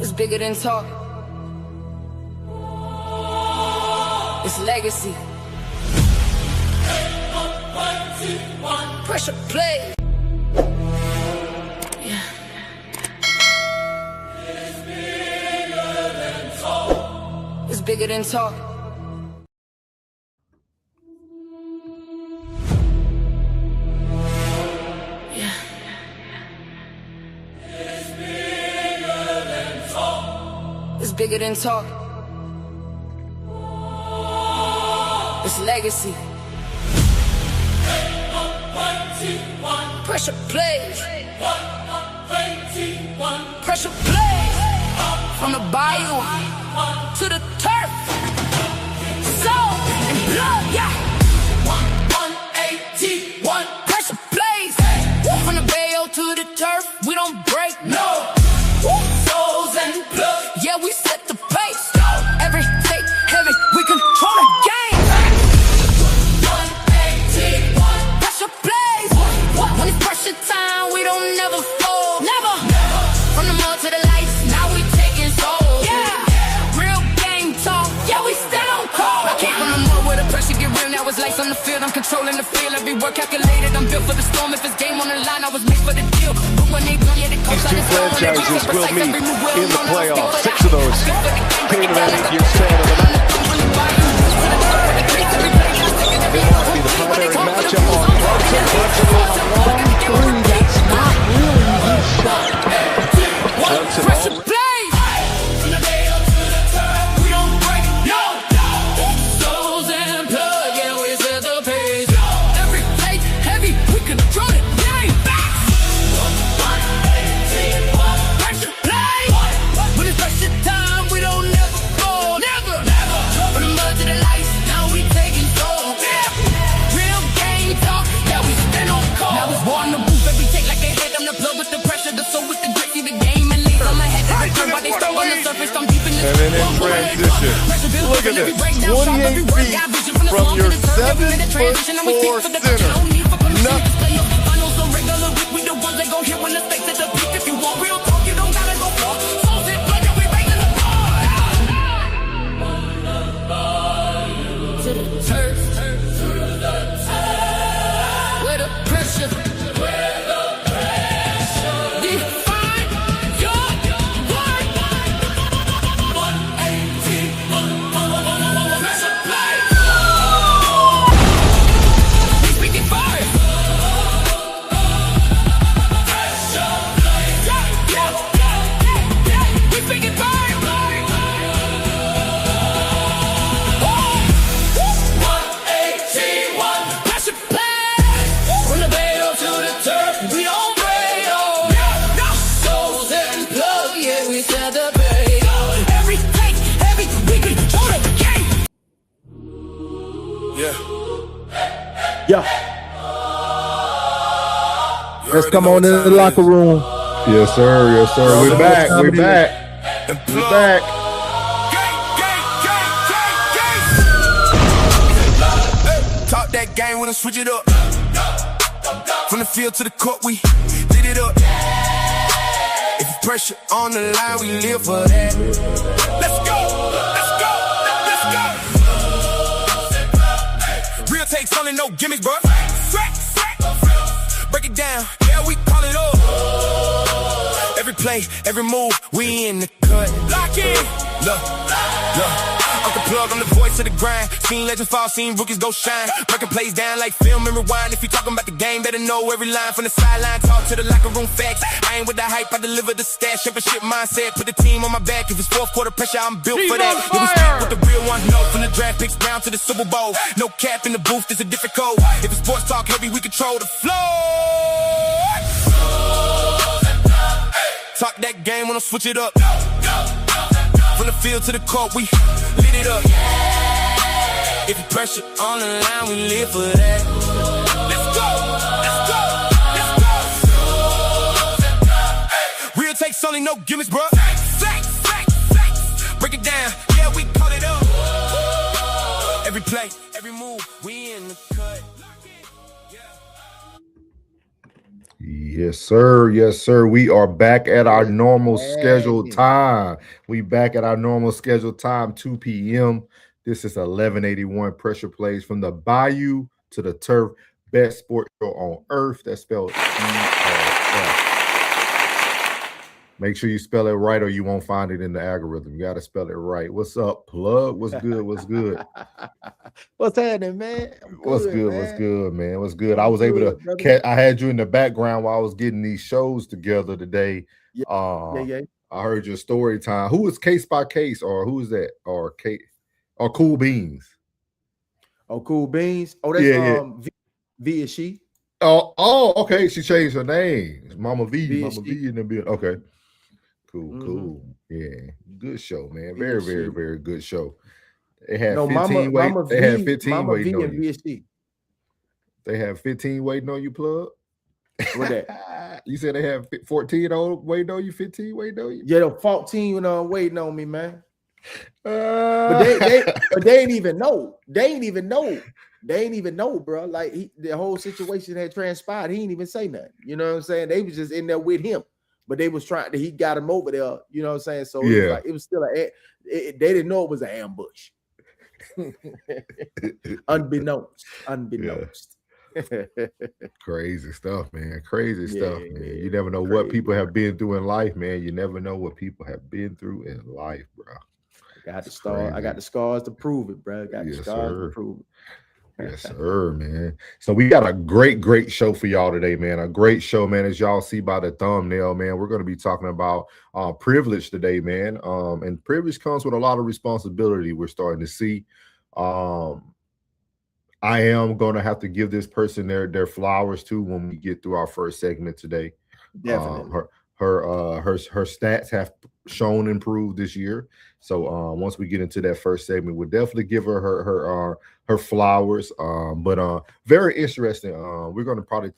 It's bigger than talk. It's legacy. Pressure play. Yeah. It's bigger than talk. Yeah. It's bigger than talk. It's legacy. Pressure plays. Pressure plays. From the bayou to the turf. Soul and blood, yeah. 181. Pressure plays. From the bayou to the turf. We don't break, no. Souls and blood. Yeah, we set the pace. Every take heavy, we control the game. 181. Pressure plays. When it's pressure time, we don't never fold. Never. From the mud to the lights, now we taking souls. Yeah. Real game talk. Yeah, we stand on call. I came from the mud where the pressure get real. Now it's lights on the field. I'm controlling the field. Every word calculated. I'm built for the storm. If it's game on the line, I was made for the deal. But when they run, yeah, they come. These two franchises will meet in the playoffs. 6 of those came to that against Canada. It must be the primary matchup on Brunson. Brunson with a long three. That's not really his shot. Brunson already. And then in transition, look at this, 28 feet from your 7'4" center. Nothing. Yeah. Let's come on in the locker room. Yes, sir. Yes, sir. We're back. We're back. We're back. Talk that game when I switch it up. From the field to the court, we lit it up. If it's pressure on the line, we live for that. Let's go. Let's go. Let's go. Real takes only, no gimmicks, bro. Break it down, yeah, we call it up. Every play, every move, we in the cut. Lock in. Look. I'm the plug, I'm the voice of the grind. Seen legends fall, seen rookies go shine. Breaking plays down like film and rewind. If you talking about the game, better know every line. From the sideline, talk to the locker room facts. I ain't with the hype, I deliver the stats. Championship mindset, put the team on my back. If it's fourth quarter pressure, I'm built for that. If we speak with the real ones, know from the draft picks down to the Super Bowl. No cap in the booth, it's a different code. If it's sports talk heavy, we control the flow. Talk that game when I switch it up. From the field to the court, we lit it up. If you pressure on the line, we live for that. Let's go, let's go. Real takes only, no gimmicks, bro. Facts. Break it down, yeah, we call it up. Every play, every move, we in the cut. Yes, sir. Yes, sir. We are back at our normal scheduled time. We back at our normal scheduled time, 2 p.m. This is 1181 Pressure Plays from the Bayou to the Turf, best sports show on earth. That's spelled E-R-F. Make sure you spell it right or you won't find it in the algorithm. You got to spell it right. What's up, plug? What's good? What's good? What's happening, man? What's good? Man. What's good, man? What's good? I was able to catch. I had you in the background while I was getting these shows together today. Yeah. I heard your story time. Who is Case by Case, or who is that? Or Kate, or Cool Beans? Oh, Cool Beans. Oh, that's V is she. Oh, okay. She changed her name. Mama V in the building. Okay. Cool. Yeah. Good show, man. Very, very, very good show. They had 15 waiting. They had 15 waiting on you. They have 15 waiting on you, plug. What that? You said they have 14 waiting on you, 15 waiting on you? Yeah, 14 waiting on me, man. But they ain't even know. They ain't even know, bro. Like the whole situation had transpired. He ain't even say nothing. You know what I'm saying? They was just in there with him. But they was trying to, he got him over there. You know what I'm saying? So it was still they didn't know it was an ambush. Unbeknownst. Crazy stuff, man. Crazy stuff, man. You never know what people have been through in life, man. You never know what people have been through in life, bro. I got the scars to prove it, bro. To prove it. Yes, sir, man. So we got a great show for y'all today, man. A great show, man. As y'all see by the thumbnail, man, we're going to be talking about privilege today, man. And privilege comes with a lot of responsibility. We're starting to see. I am going to have to give this person their flowers too when we get through our first segment today. Definitely. Her stats have shown improved this year. So once we get into that first segment, we'll definitely give her flowers. But very interesting. We're going to probably,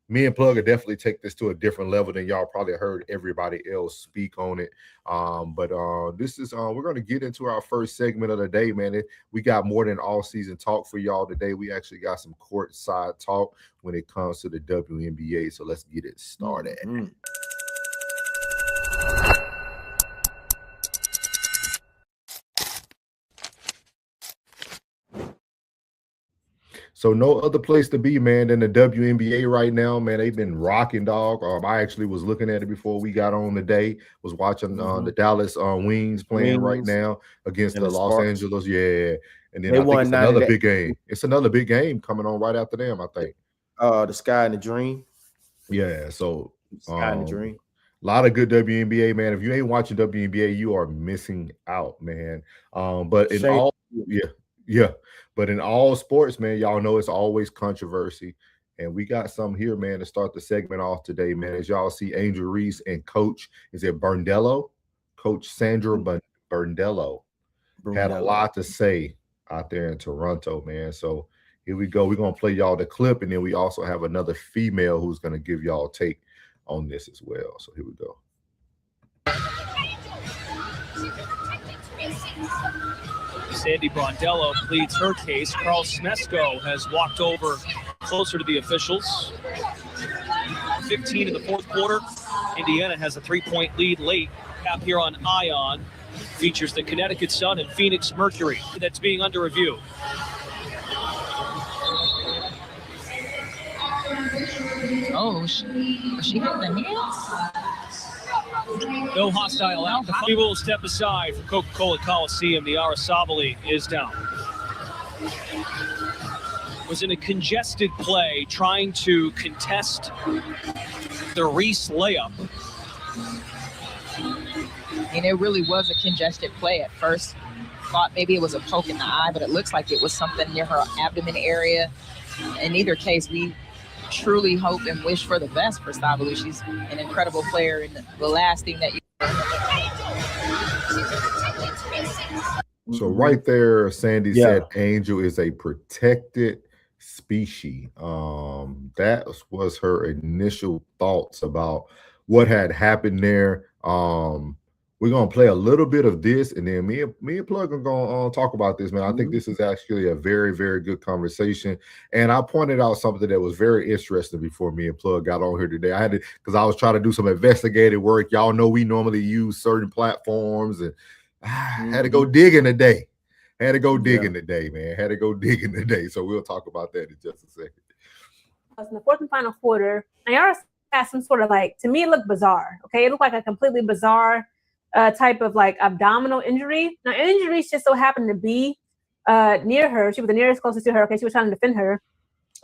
me and Plug will definitely take this to a different level than y'all probably heard everybody else speak on it. But this is we're going to get into our first segment of the day, man. We got more than all season talk for y'all today. We actually got some courtside talk when it comes to the WNBA. So let's get it started. Mm-hmm. So no other place to be, man, than the WNBA right now, man. They've been rocking, dog. I actually was looking at it before we got on today. Was watching the Dallas Wings playing right now against the Los Angeles. Yeah. And then I think it's another big game. It's another big game coming on right after them, I think. The Sky and the Dream. Yeah, so Sky and the Dream. A lot of good WNBA, man. If you ain't watching WNBA, you are missing out, man. But in all, but in all sports, man, y'all know it's always controversy. And we got some here, man, to start the segment off today, man. As y'all see, Angel Reese and Coach, is it Berndello? Coach Sandra Berndello had a lot to say out there in Toronto, man. So here we go. We're going to play y'all the clip, and then we also have another female who's going to give y'all a take on this as well. So here we go. Sandy Brondello pleads her case. Carl Smesco has walked over closer to the officials. 15 in the fourth quarter. Indiana has a 3-point lead late. Cap here on Ion features the Connecticut Sun and Phoenix Mercury. That's being under review. Oh, she hit the hands? No hostile out. We will step aside from Coca-Cola Coliseum. The Arasabali is down. Was in a congested play trying to contest the Reese layup. And it really was a congested play at first. Thought maybe it was a poke in the eye, but it looks like it was something near her abdomen area. In either case, we truly hope and wish for the best for Sabalu. She's an incredible player, and the last thing that So right there, Sandy said Angel is a protected species. That was her initial thoughts about what had happened there. We're gonna play a little bit of this, and then me and Plug are gonna talk about this, man. I think this is actually a very, very good conversation. And I pointed out something that was very interesting before me and Plug got on here today. I had to, because I was trying to do some investigative work. Y'all know we normally use certain platforms, and had to go digging today. Had to go digging today, man. Had to go digging today. So we'll talk about that in just a second. In the fourth and final quarter, Nayara had some sort of like, to me, it looked bizarre. Okay, it looked like a completely bizarre type of like abdominal injury. Now, injury just so happened to be near her. She was the nearest closest to her. Okay, she was trying to defend her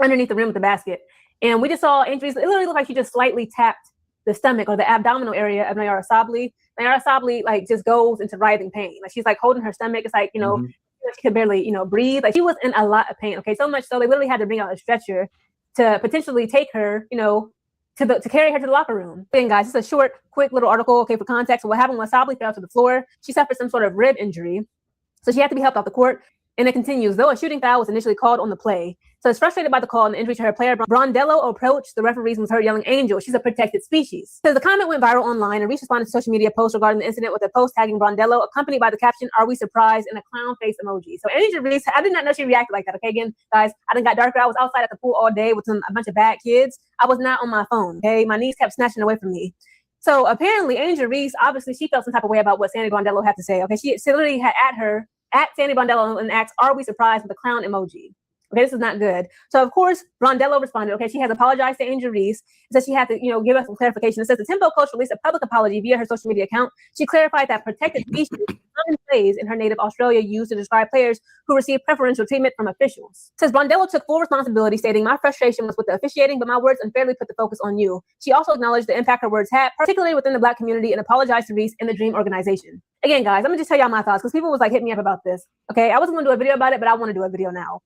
underneath the rim of the basket. And we just saw injuries. It literally looked like she just slightly tapped the stomach or the abdominal area of Nayara Sabli. Nayara Sabli like just goes into writhing pain. Like she's like holding her stomach. It's like, you know, she could barely, you know, breathe. Like she was in a lot of pain. Okay, so much so they literally had to bring out a stretcher to potentially take her, you know, to carry her to the locker room. Again, guys, it's a short, quick little article, okay, for context. What happened was Sabli fell to the floor. She suffered some sort of rib injury, so she had to be helped off the court. And it continues, though a shooting foul was initially called on the play. So it's frustrated by the call and the injury to her player. Brondello approached the referees and was heard yelling, "Angel, she's a protected species." So the comment went viral online, and Reese responded to social media posts regarding the incident with a post tagging Brondello, accompanied by the caption, "Are we surprised?" and a clown face emoji. So Angel Reese, I did not know she reacted like that. Okay, again, guys, I done got darker. I was outside at the pool all day with a bunch of bad kids. I was not on my phone. Okay, my niece kept snatching away from me. So apparently, Angel Reese, obviously, she felt some type of way about what Sandy Brondello had to say. Okay, she literally had at Sandy Brondello and asked, "Are we surprised?" with the clown emoji. Okay, this is not good. So of course, Brondello responded. Okay, she has apologized to Angel Reese. Said she had to, you know, give us some clarification. It says the Tempo coach released a public apology via her social media account. She clarified that protected species common phrase in her native Australia used to describe players who receive preferential treatment from officials. It says Brondello took full responsibility, stating, "My frustration was with the officiating, but my words unfairly put the focus on you." She also acknowledged the impact her words had, particularly within the Black community, and apologized to Reese and the Dream organization. Again, guys, I'm gonna just tell y'all my thoughts because people was like hitting me up about this. Okay, I wasn't gonna do a video about it, but I want to do a video now.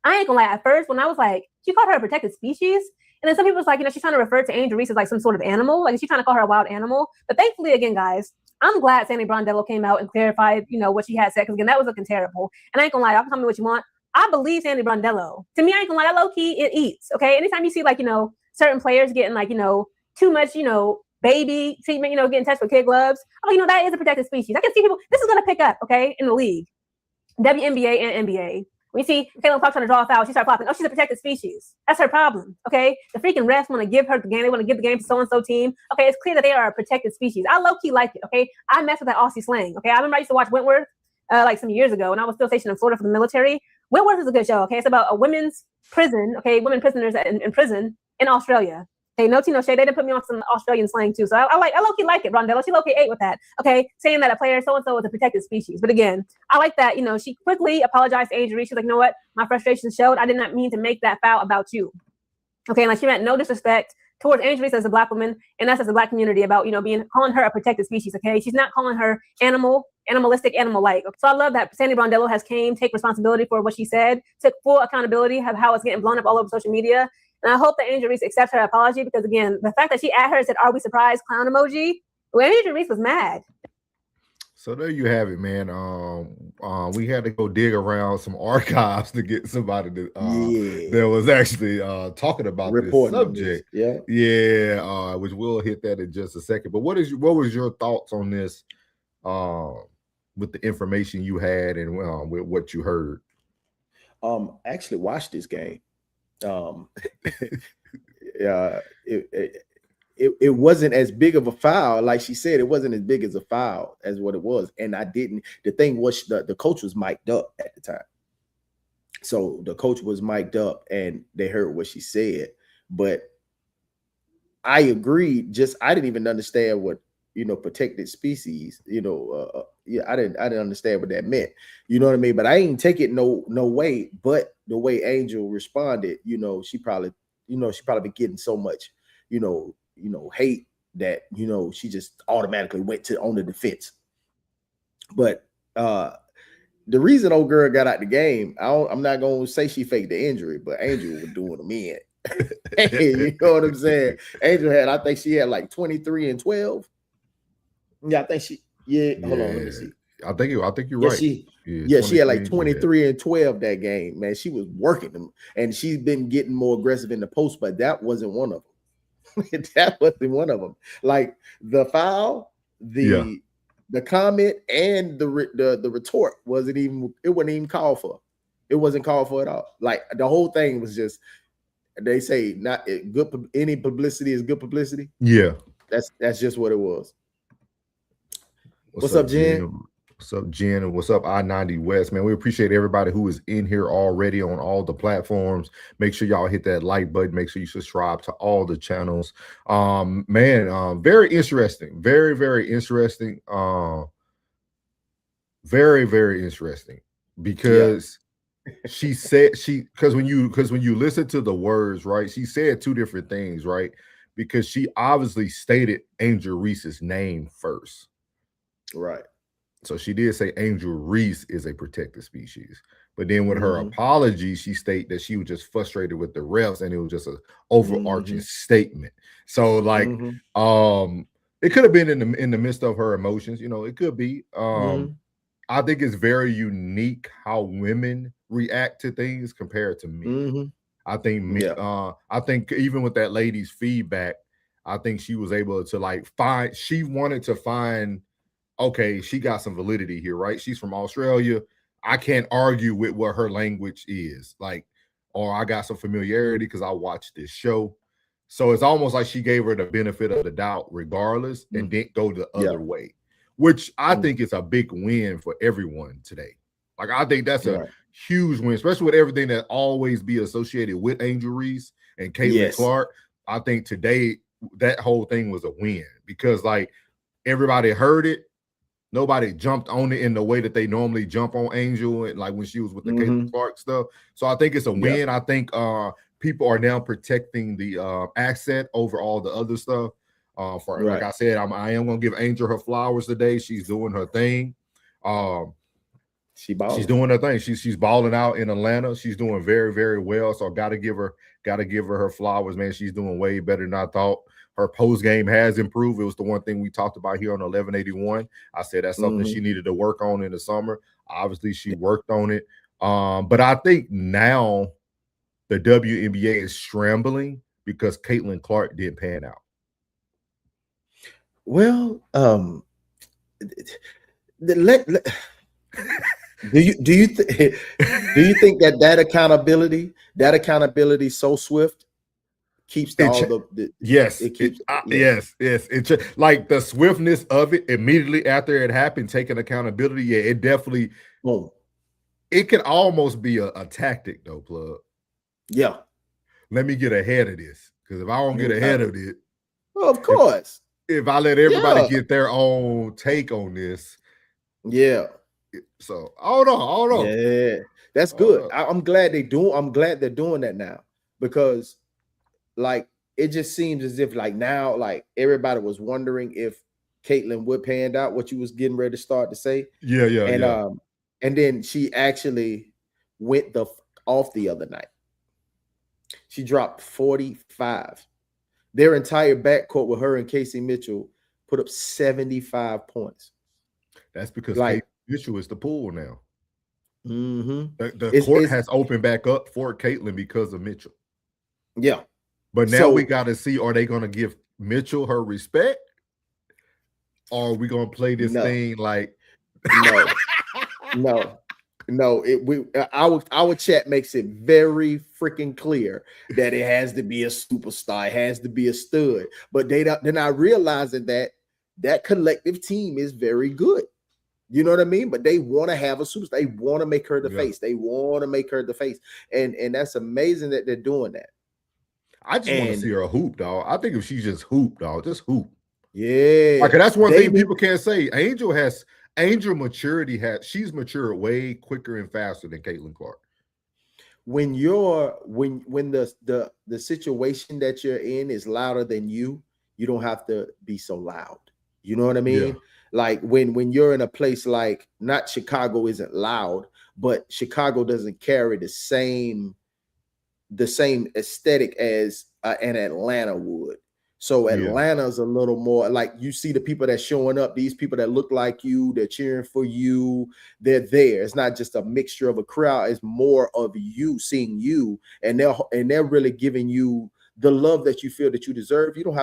I ain't gonna lie, at first, when I was like, she called her a protected species. And then some people was like, you know, she's trying to refer to Angel Reese as like some sort of animal. Like, she's trying to call her a wild animal. But thankfully, again, guys, I'm glad Sandy Brondello came out and clarified, you know, what she had said. Because again, that was looking terrible. And I ain't gonna lie, y'all can tell me what you want. I believe Sandy Brondello. To me, I ain't gonna lie, that low key, it eats. Okay. Anytime you see like, you know, certain players getting like, you know, too much, you know, baby treatment, you know, getting touched with kid gloves. Oh, you know, that is a protected species. I can see people, this is gonna pick up, okay, in the league. WNBA and NBA. When you see Caitlin Clark trying to draw a foul, she starts flopping. Oh, she's a protected species. That's her problem. Okay. The freaking refs want to give her the game. They want to give the game to so-and-so team. Okay. It's clear that they are a protected species. I low-key like it. Okay. I mess with that Aussie slang. Okay. I remember I used to watch Wentworth like some years ago when I was still stationed in Florida for the military. Wentworth is a good show. Okay. It's about a women's prison. Okay. Women prisoners in prison in Australia. Hey, no tea, no shade. They didn't put me on some Australian slang too. So I low-key like it, Brondello. She low-key ate with that. Okay, saying that a player so-and-so is a protected species. But again, I like that, you know, she quickly apologized to Angel Reese. She's like, you know what? My frustration showed. I did not mean to make that foul about you. Okay, and like she meant no disrespect towards Angel Reese as a Black woman and us as a Black community about, you know, calling her a protected species. Okay, she's not calling her animalistic, animal-like. So I love that Sandy Brondello has take responsibility for what she said, took full accountability of how it's getting blown up all over social media. And I hope that Angel Reese accepts her apology because, again, the fact that she at her said, "Are we surprised?" clown emoji, well, Angel Reese was mad. So there you have it, man. We had to go dig around some archives to get somebody that was actually talking about this subject. Which we'll hit that in just a second. But what was your thoughts on this with the information you had and with what you heard? I actually watched this game. It wasn't as big of a foul, like she said. It wasn't as big as a foul as what it was, and the thing was the coach was mic'd up at the time, so the coach was mic'd up and they heard what she said. But I agreed. I didn't even understand what, you know, protected species, you know, I didn't understand what that meant, you know what I mean? But I ain't take it no way. But the way Angel responded, you know, she probably been getting so much, you know, hate that, you know, she just automatically went on the defense. But the reason old girl got out the game, I'm not gonna say she faked the injury, but Angel was doing them in. You know what I'm saying? Angel I think she had like 23 and 12. Yeah, I think hold on, let me see. I think you're right. She had like 23 and 12 that game, man. She was working them, and she's been getting more aggressive in the post, but that wasn't one of them. That wasn't one of them. Like the foul, the the comment and the retort wasn't even called for. It wasn't called for at all. Like the whole thing was just, they say not good. Any publicity is good publicity. Yeah, that's just what it was. What's up, Jen? What's up, Jen? And what's up, I-90 West, man? We appreciate everybody who is in here already on all the platforms. Make sure y'all hit that like button. Make sure you subscribe to all the channels. Very interesting. Very, very interesting. Very, very interesting. Because she said because when you listen to the words, right? She said two different things, right? Because she obviously stated Angel Reese's name first. Right. So she did say Angel Reese is a protected species. But then with her apology, she stated that she was just frustrated with the refs and it was just an overarching statement. So like it could have been in the midst of her emotions, you know, it could be. I think it's very unique how women react to things compared to me. I think even with that lady's feedback, I think she was able to she wanted to find, okay, she got some validity here, right? She's from Australia. I can't argue with what her language is, or I got some familiarity because I watched this show. So it's almost like she gave her the benefit of the doubt regardless and didn't go the other way, which I think is a big win for everyone today. Like, I think that's a huge win, especially with everything that always be associated with Angel Reese and Caitlin Clark. I think today that whole thing was a win because everybody heard it. Nobody jumped on it in the way that they normally jump on Angel and when she was with the Caitlin Clark stuff. So I think it's a win. I think people are now protecting the accent over all the other stuff. Like I said, I am gonna give Angel her flowers today. She's doing her thing. She's doing her thing. She's balling out in Atlanta. She's doing very, very well. So gotta give her her flowers, man. She's doing way better than I thought. Her post game has improved. It was the one thing we talked about here on 1181. I said that's something she needed to work on in the summer. Obviously, she worked on it. But I think now the WNBA is scrambling because Caitlin Clark didn't pan out. Well, do you think that accountability so swift keeps yes. It's like the swiftness of it immediately after it happened, taking accountability. Yeah, it definitely. It can almost be a tactic, though, Plug. Yeah. Let me get ahead of this because if I don't get ahead of it, well, of course. If I let everybody get their own take on this, So I don't know. Yeah, that's good. I'm glad they're doing that now because. It just seems as if now everybody was wondering if Caitlin would pan out, what you was getting ready to start to say. And then she actually went off the other night. She dropped 45. Their entire backcourt with her and Casey Mitchell put up 75 points. That's because Casey Mitchell is the pool now. The court has opened back up for Caitlin because of Mitchell. Yeah. But now we got to see, are they going to give Mitchell her respect? Or are we going to play this thing No. Our chat makes it very freaking clear that it has to be a superstar. It has to be a stud. But they're not realizing that collective team is very good. You know what I mean? But they want to have a superstar. They want to make her the face. They want to make her the face. And that's amazing that they're doing that. I just want to see her hoop, dog. I think if she just hoop, dog, just hoop. Yeah. That's one thing people can't say. Angel maturity she's matured way quicker and faster than Caitlin Clark. When the situation that you're in is louder than you don't have to be so loud. You know what I mean? Yeah. When you're in a place not Chicago isn't loud, but Chicago doesn't carry the same aesthetic as an Atlanta would. So Atlanta's a little more you see the people that's showing up, these people that look like you, they're cheering for you, they're there. It's not just a mixture of a crowd, it's more of you seeing you, and they're really giving you the love that you feel that you deserve. You don't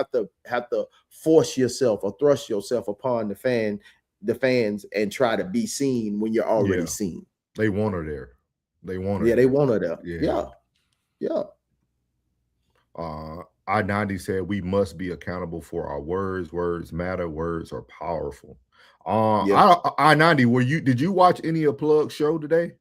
have to force yourself or thrust yourself upon the fan the fans and try to be seen when you're already seen. They want her there. They want her. Yeah, they want her there. Yeah. I-90 said we must be accountable for our words. Words matter. Words are powerful. I-90, did you watch any of Plug's show today?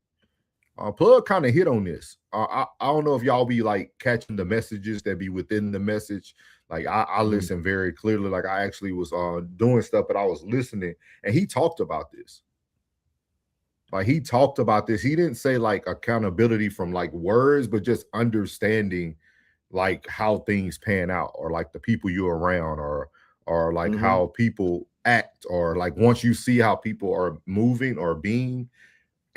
Plug kind of hit on this. I don't know if y'all be like catching the messages that be within the message. Like I listen very clearly. Like I actually was doing stuff, but I was listening, and he talked about this. Like he talked about this. He didn't say like accountability from like words, but just understanding like how things pan out, or like the people you're around, or like how people act, or like once you see how people are moving or being.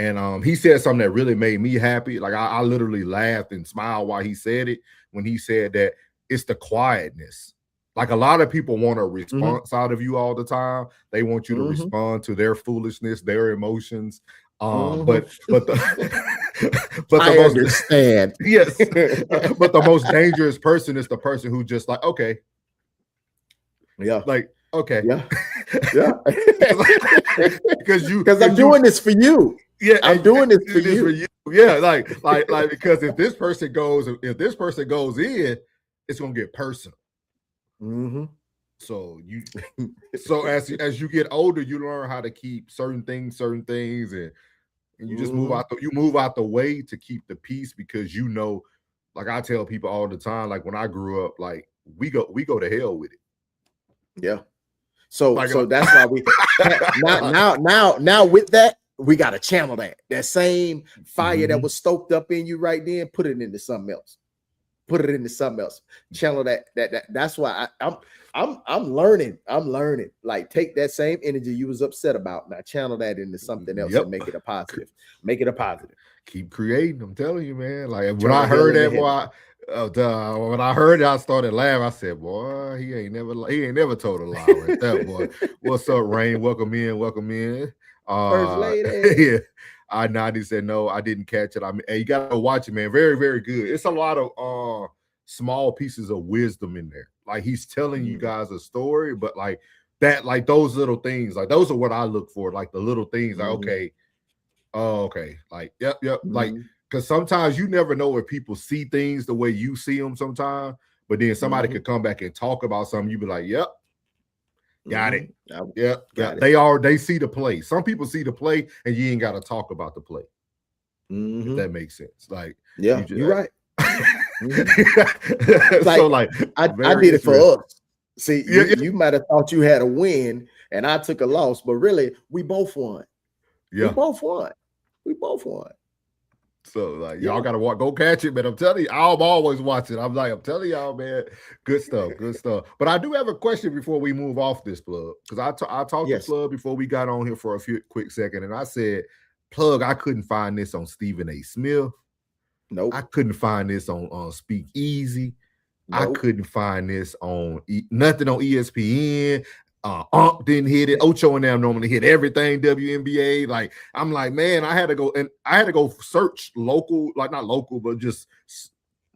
And he said something that really made me happy. Like I literally laughed and smiled while he said it, when he said that it's the quietness. Like a lot of people want a response out of you all the time. They want you to respond to their foolishness, their emotions. But I understand. Yes. But the most dangerous person is the person who just like, okay. Yeah. Like, okay. Yeah. Yeah. Because I'm doing this for you. Yeah, I'm doing this for you. Yeah, like because if this person goes in, it's gonna get personal. So as you get older, you learn how to keep certain things, and you just move out the way to keep the peace, because you know, like I tell people all the time, like when I grew up, like we go to hell with it. Yeah. So that's why we now with that, we got to channel that same fire that was stoked up in you right then, put it into something else. Channel that. That's why I'm learning. Like take that same energy you was upset about, now channel that into something else and make it a positive. Keep creating. I'm telling you, man. Like when I heard that, when I heard it, I started laughing. I said, "Boy, he ain't never told a lie like that, boy." What's up, Rain? Welcome in. First lady. Yeah. I-90 said, no, I didn't catch it. I mean, hey, you gotta watch it, man. Very, very good. It's a lot of small pieces of wisdom in there. Like he's telling you guys a story, but like that, like those little things, like those are what I look for. Like the little things, like okay, like yep, like because sometimes you never know if people see things the way you see them sometimes, but then somebody could come back and talk about something, you be like, yep. Got it. Yeah. They see the play. Some people see the play and you ain't got to talk about the play. If that makes sense. Like, you're right. So like I did it for us. See, you might have thought you had a win and I took a loss, but really we both won. Yeah. We both won. So like y'all gotta go catch it, man. I'm telling you, I'm always watching. I'm telling y'all, man, good stuff. But I do have a question before we move off this, Plug, because I talked to Plug before we got on here for a quick second, and I said, Plug, I couldn't find this on Stephen A. Smith. Nope. I couldn't find this on Speak Easy. Nope. I couldn't find this on nothing on ESPN. Didn't hit it. Ocho and them normally hit everything WNBA. Like I'm like, man, I had to go search local, like not local, but just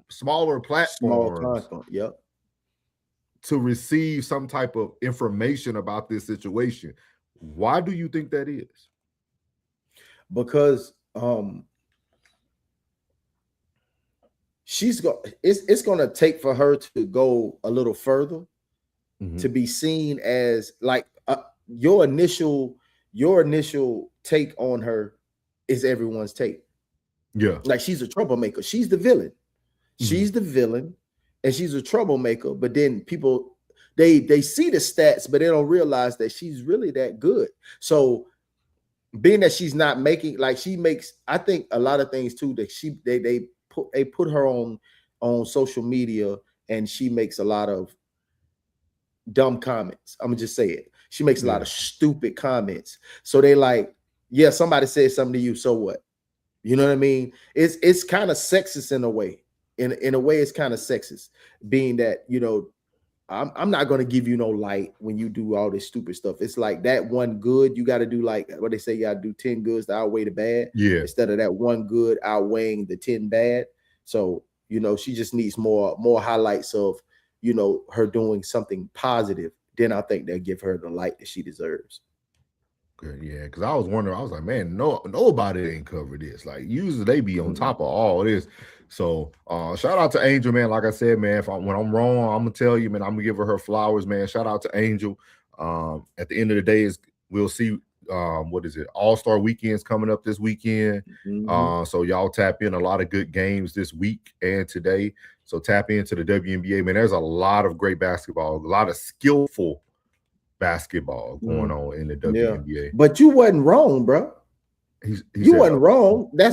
smaller platforms. To receive some type of information about this situation. Why do you think that is? Because it's gonna take for her to go a little further. To be seen as like your initial take on her is everyone's take. Yeah, like she's a troublemaker. She's the villain. She's the villain, and she's a troublemaker. But then people they see the stats, but they don't realize that she's really that good. So being that she's not making, like she makes, I think a lot of things too that they put her on social media, and she makes a lot of dumb comments. I'm gonna just say it. She makes a lot of stupid comments. So they like, yeah, somebody said something to you, so what? You know what I mean? It's kind of sexist in a way. In a way, it's kind of sexist, being that, you know, I'm not gonna give you no light when you do all this stupid stuff. It's like that one good, you got to do like what they say, you got to do 10 goods to outweigh the bad. Yeah. Instead of that one good outweighing the 10 bad. So, you know, she just needs more highlights of, you know, her doing something positive. Then I think they'll give her the light that she deserves. Okay, yeah, because I was wondering, I was like, man, nobody ain't covered this. Like, usually they be on top of all this. So, shout out to Angel, man. Like I said, man, when I'm wrong, I'm gonna tell you, man. I'm gonna give her flowers, man. Shout out to Angel. At the end of the day, we'll see. What is it? All-Star weekend's coming up this weekend. So y'all tap in a lot of good games this week and today. So tap into the WNBA, man. There's a lot of great basketball, a lot of skillful basketball going on in the WNBA. Yeah. But you wasn't wrong, bro. You wasn't wrong. That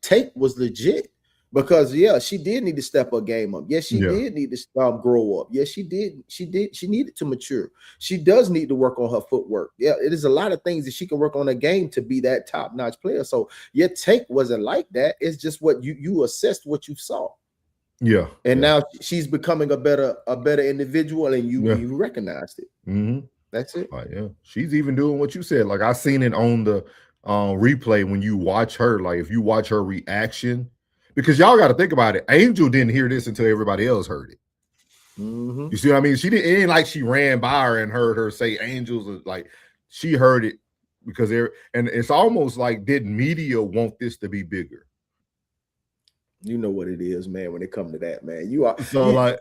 take was legit. Because she did need to step her game up. Yes, she did need to grow up. Yes, she did. She needed to mature. She does need to work on her footwork. Yeah, it is a lot of things that she can work on a game to be that top-notch player. So your take wasn't like that. It's just what you assessed what you saw. Yeah. And now she's becoming a better individual, and you recognized it. That's it. Yeah. She's even doing what you said. Like, I seen it on the replay when you watch her. Like, if you watch her reaction. Because y'all got to think about it. Angel didn't hear this until everybody else heard it. You see what I mean? It ain't like she ran by her and heard her say Angels. Like, she heard it because and it's almost like, did media want this to be bigger? You know what it is, man, when it comes to that, man. You are so like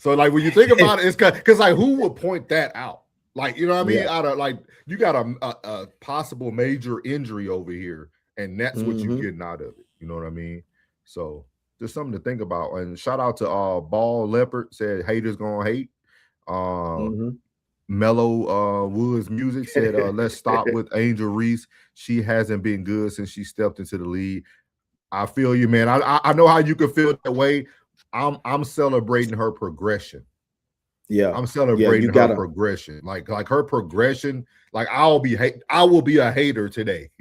when you think about it, it's because like, who would point that out? Like, you know what I mean? Out of, like, you got a possible major injury over here, and that's what you're getting out of it. You know what I mean? So just something to think about. And shout out to Ball Leopard, said haters gonna hate. Mellow Woods Music said, let's stop with Angel Reese. She hasn't been good since she stepped into the league. I feel you, man. I know how you can feel that way. I'm celebrating her progression. Yeah, I'm celebrating her progression. Like her progression. Like, I will be a hater today.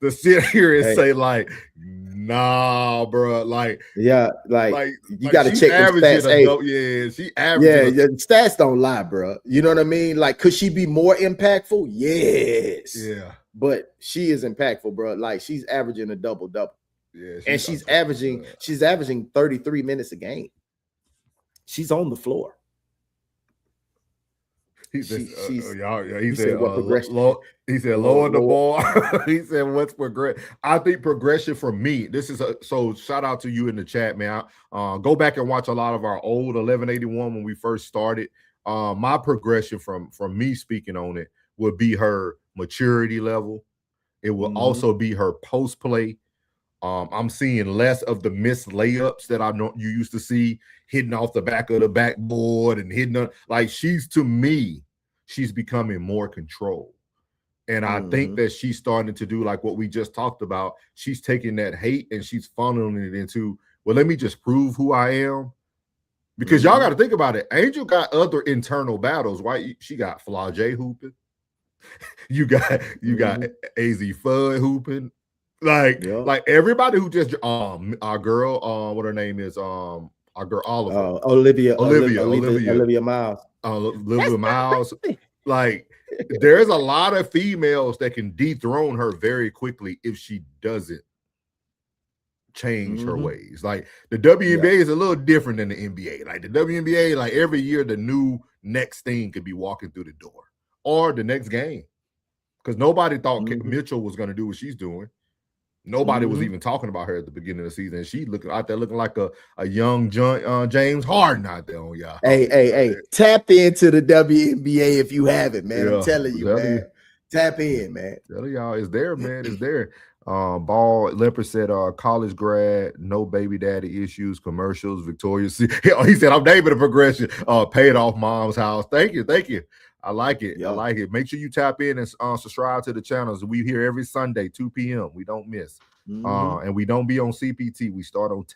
To sit here and say, like, nah, bro, like, you got to check the stats. She averages. Yeah, the stats don't lie, bro. You know what I mean? Like, could she be more impactful? Yes. Yeah. But she is impactful, bro. Like, she's averaging a double-double. Yeah, and she's averaging 33 minutes a game. She's on the floor. He said, lower the ball. He said, what's progression? I think progression for me, this is so shout out to you in the chat, man. Go back and watch a lot of our old 1181 when we first started. My progression from me speaking on it would be her maturity level. It will also be her post play. I'm seeing less of the missed layups that I know you used to see, hitting off the back of the backboard and hitting like, she's becoming more controlled. And I think that she's starting to do like what we just talked about. She's taking that hate and she's funneling it into, well, let me just prove who I am. Because y'all got to think about it. Angel got other internal battles, right? She got Flau'jae hooping. You got AZ Fudd hooping. Like everybody who just our girl, what her name is, our girl Oliver. Olivia Miles. Olivia Miles. Like, there's a lot of females that can dethrone her very quickly if she doesn't change her ways. Like, the WNBA is a little different than the NBA. Like, the WNBA, like, every year the new next thing could be walking through the door or the next game. Because nobody thought Mitchell was going to do what she's doing. Nobody was even talking about her at the beginning of the season. She looking out there looking like a young James Harden out there on y'all. Hey, tap into the WNBA if you haven't, man. I'm telling you, man. Tap in, man. Telling y'all, it's there, man. It's there. Ball Limper said, college grad, no baby daddy issues, commercials, Victoria's. He said, I'm naming the progression. Paid off mom's house. Thank you. I like it. I like it. Make sure you tap in and subscribe to the channels. We here every Sunday, 2 p.m. We don't miss. And we don't be on CPT. We start on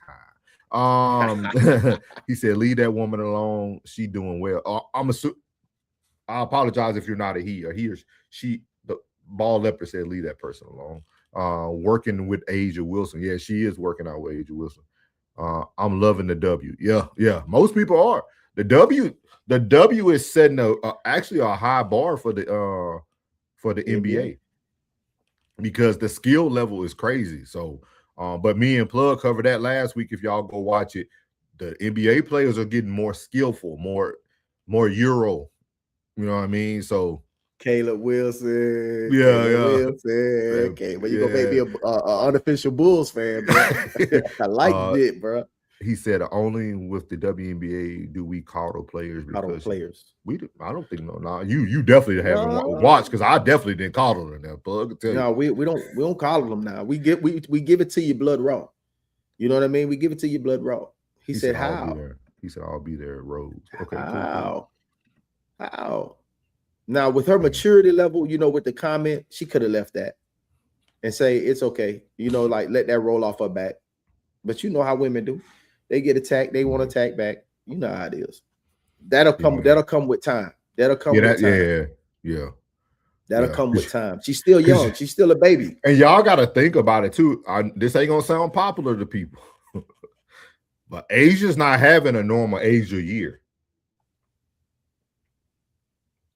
time. He said, leave that woman alone. She doing well. I apologize if you're not a he or she. The Ball Leopard said, leave that person alone. Working with Asia Wilson. Yeah, she is working out with Asia Wilson. I'm loving the W. Yeah. Most people are. The W is setting actually a high bar for the NBA because the skill level is crazy. So, but me and Plug covered that last week. If y'all go watch it, the NBA players are getting more skillful, more Euro You know what I mean? So Caleb Wilson. Yeah. Okay, but you gonna make me a unofficial Bulls fan, bro. I like it, bro. He said only with the WNBA do we coddle players because I don't think you definitely haven't watched because I definitely didn't coddle them now, bug. No, we don't coddle them now. We give it to you blood raw. You know what I mean? We give it to you blood raw. He said how? He said I'll be there, Rose. Okay, how? Cool. How? Now, with her maturity level, with the comment, she could have left that and say, it's okay. Like let that roll off her back. But you know how women do. They get attacked. They want to attack back. You know how it is. That'll come with time. That'll come with time. Yeah. That'll come with time. She's still young. She's still a baby. And y'all got to think about it, too. This ain't going to sound popular to people. But Asia's not having a normal Asia year.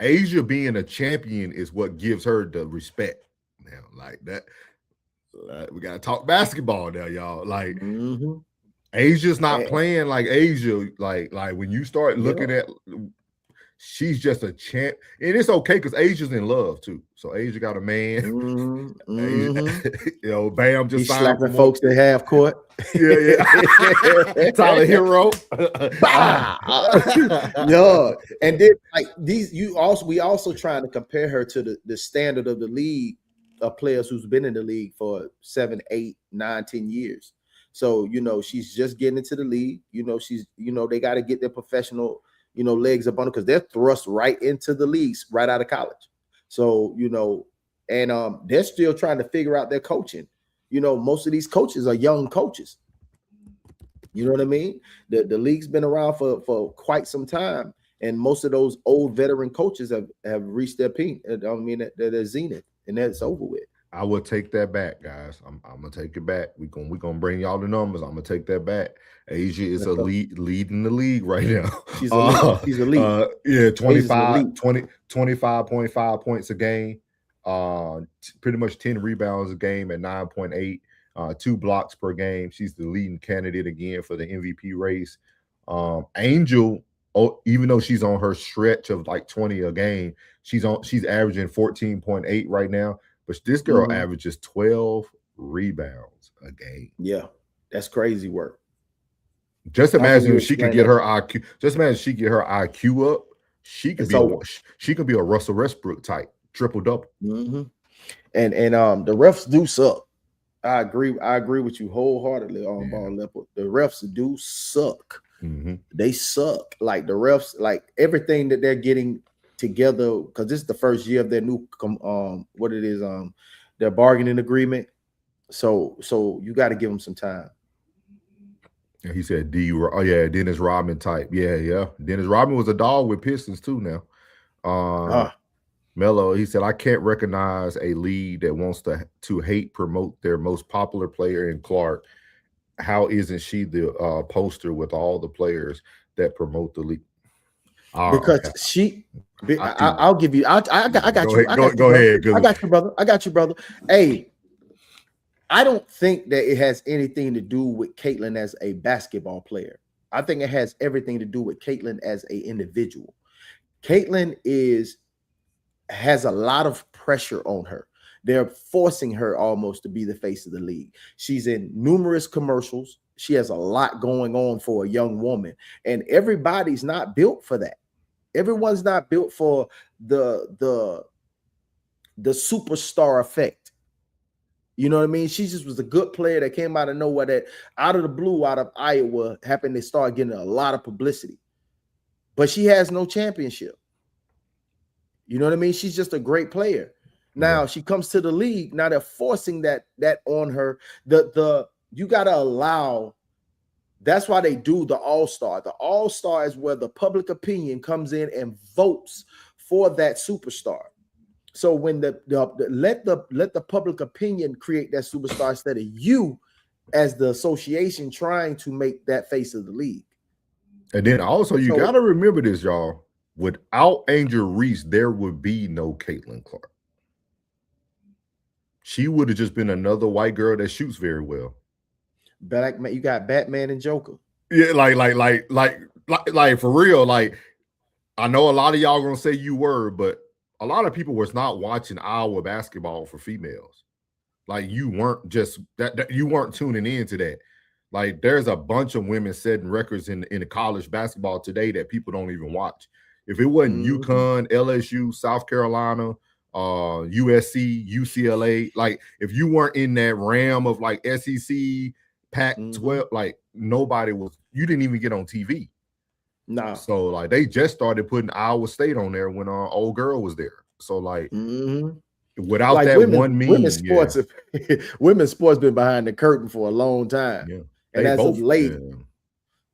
Asia being a champion is what gives her the respect now. Like that, we gotta talk basketball now, y'all. Like Asia's not playing like Asia. Like when you start looking at, she's just a champ, and it's okay because Asia's in love too. So Asia got a man. Asia, Bam just slapping folks that have court. Yeah. Tyler Hero. And then like these, we also trying to compare her to the standard of the league of players who's been in the league for 7, 8, 9, 10 years. So she's just getting into the league. She's they got to get their professional legs up on it because they're thrust right into the leagues right out of college. So and they're still trying to figure out their coaching. Most of these coaches are young coaches. You know what I mean? The league's been around for quite some time, and most of those old veteran coaches have reached their peak. I mean, they're zenith, and that's over with. I will take that back, guys. I'm gonna take it back. We're gonna bring y'all the numbers. I'm gonna take that back. Asia is leading the league right now. She's a lead. 25.5 points a game. Pretty much 10 rebounds a game at 9.8, 2 blocks per game. She's the leading candidate again for the MVP race. Angel, even though she's on her stretch of like 20 a game, she's averaging 14.8 right now. But this girl averages 12 rebounds a game. Yeah, that's crazy work. Just imagine if she could get her IQ. Just imagine she get her IQ up. She could be a Russell Westbrook type. Triple double. And the refs do suck. I agree with you wholeheartedly on Ball Leopard. The refs do suck. They suck. Like the refs, like everything that they're getting together, because this is the first year of their new their bargaining agreement. So you got to give them some time. And he said Dennis Rodman type. Yeah. Dennis Rodman was a dog with Pistons too now. Mello, he said, I can't recognize a league that wants to hate promote their most popular player in Clark. How isn't she the poster with all the players that promote the league? Because I'll give you. I got you. Go ahead. I got you, brother. Hey, I don't think that it has anything to do with Caitlin as a basketball player. I think it has everything to do with Caitlin as an individual. Caitlin has a lot of pressure on her. They're forcing her almost to be the face of the league. She's in numerous commercials. She has a lot going on for a young woman, and everybody's not built for that. Everyone's not built for the superstar effect. You know what I mean? She just was a good player that came out of nowhere, that out of the blue, out of Iowa, happened to start getting a lot of publicity. But she has no championship. You know what I mean? She's just a great player. Now she comes to the league. Now they're forcing that on her. You got to allow. That's why they do the All-Star. The All-Star is where the public opinion comes in and votes for that superstar. So when let the public opinion create that superstar instead of you as the association trying to make that face of the league. And then also you got to remember this, y'all. Without Angel Reese, there would be no Caitlin Clark. She would have just been another white girl that shoots very well. You got Batman and Joker. Yeah, like for real. Like I know a lot of y'all gonna say you were, but a lot of people was not watching Iowa basketball for females. Like you weren't just that you weren't tuning into that. Like there's a bunch of women setting records in the college basketball today that people don't even watch. If it wasn't UConn, LSU, South Carolina, USC, UCLA, like if you weren't in that realm of like SEC, Pac-12, like nobody was. You didn't even get on TV. Nah. So like they just started putting Iowa State on there when old girl was there. So like without like that one meme, women's sports, women's sports been behind the curtain for a long time. Yeah. And as of late,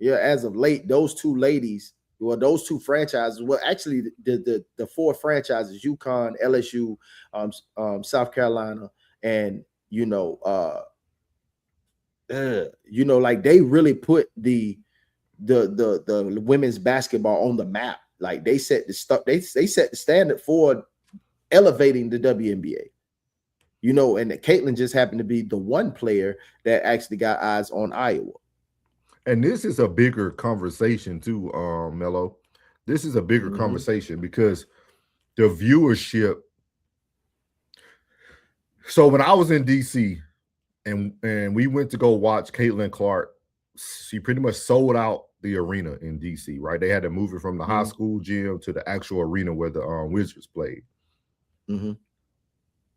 as of late, those two ladies, well, those two franchises, well, actually the four franchises, UConn, LSU, South Carolina, and like they really put the women's basketball on the map. Like they set the stuff, they set the standard for elevating the WNBA. And that Caitlin just happened to be the one player that actually got eyes on Iowa. And this is a bigger conversation too, Mello. This is a bigger conversation because the viewership. So when I was in DC and we went to go watch Caitlin Clark, she pretty much sold out the arena in DC, right? They had to move it from the high school gym to the actual arena where the Wizards played.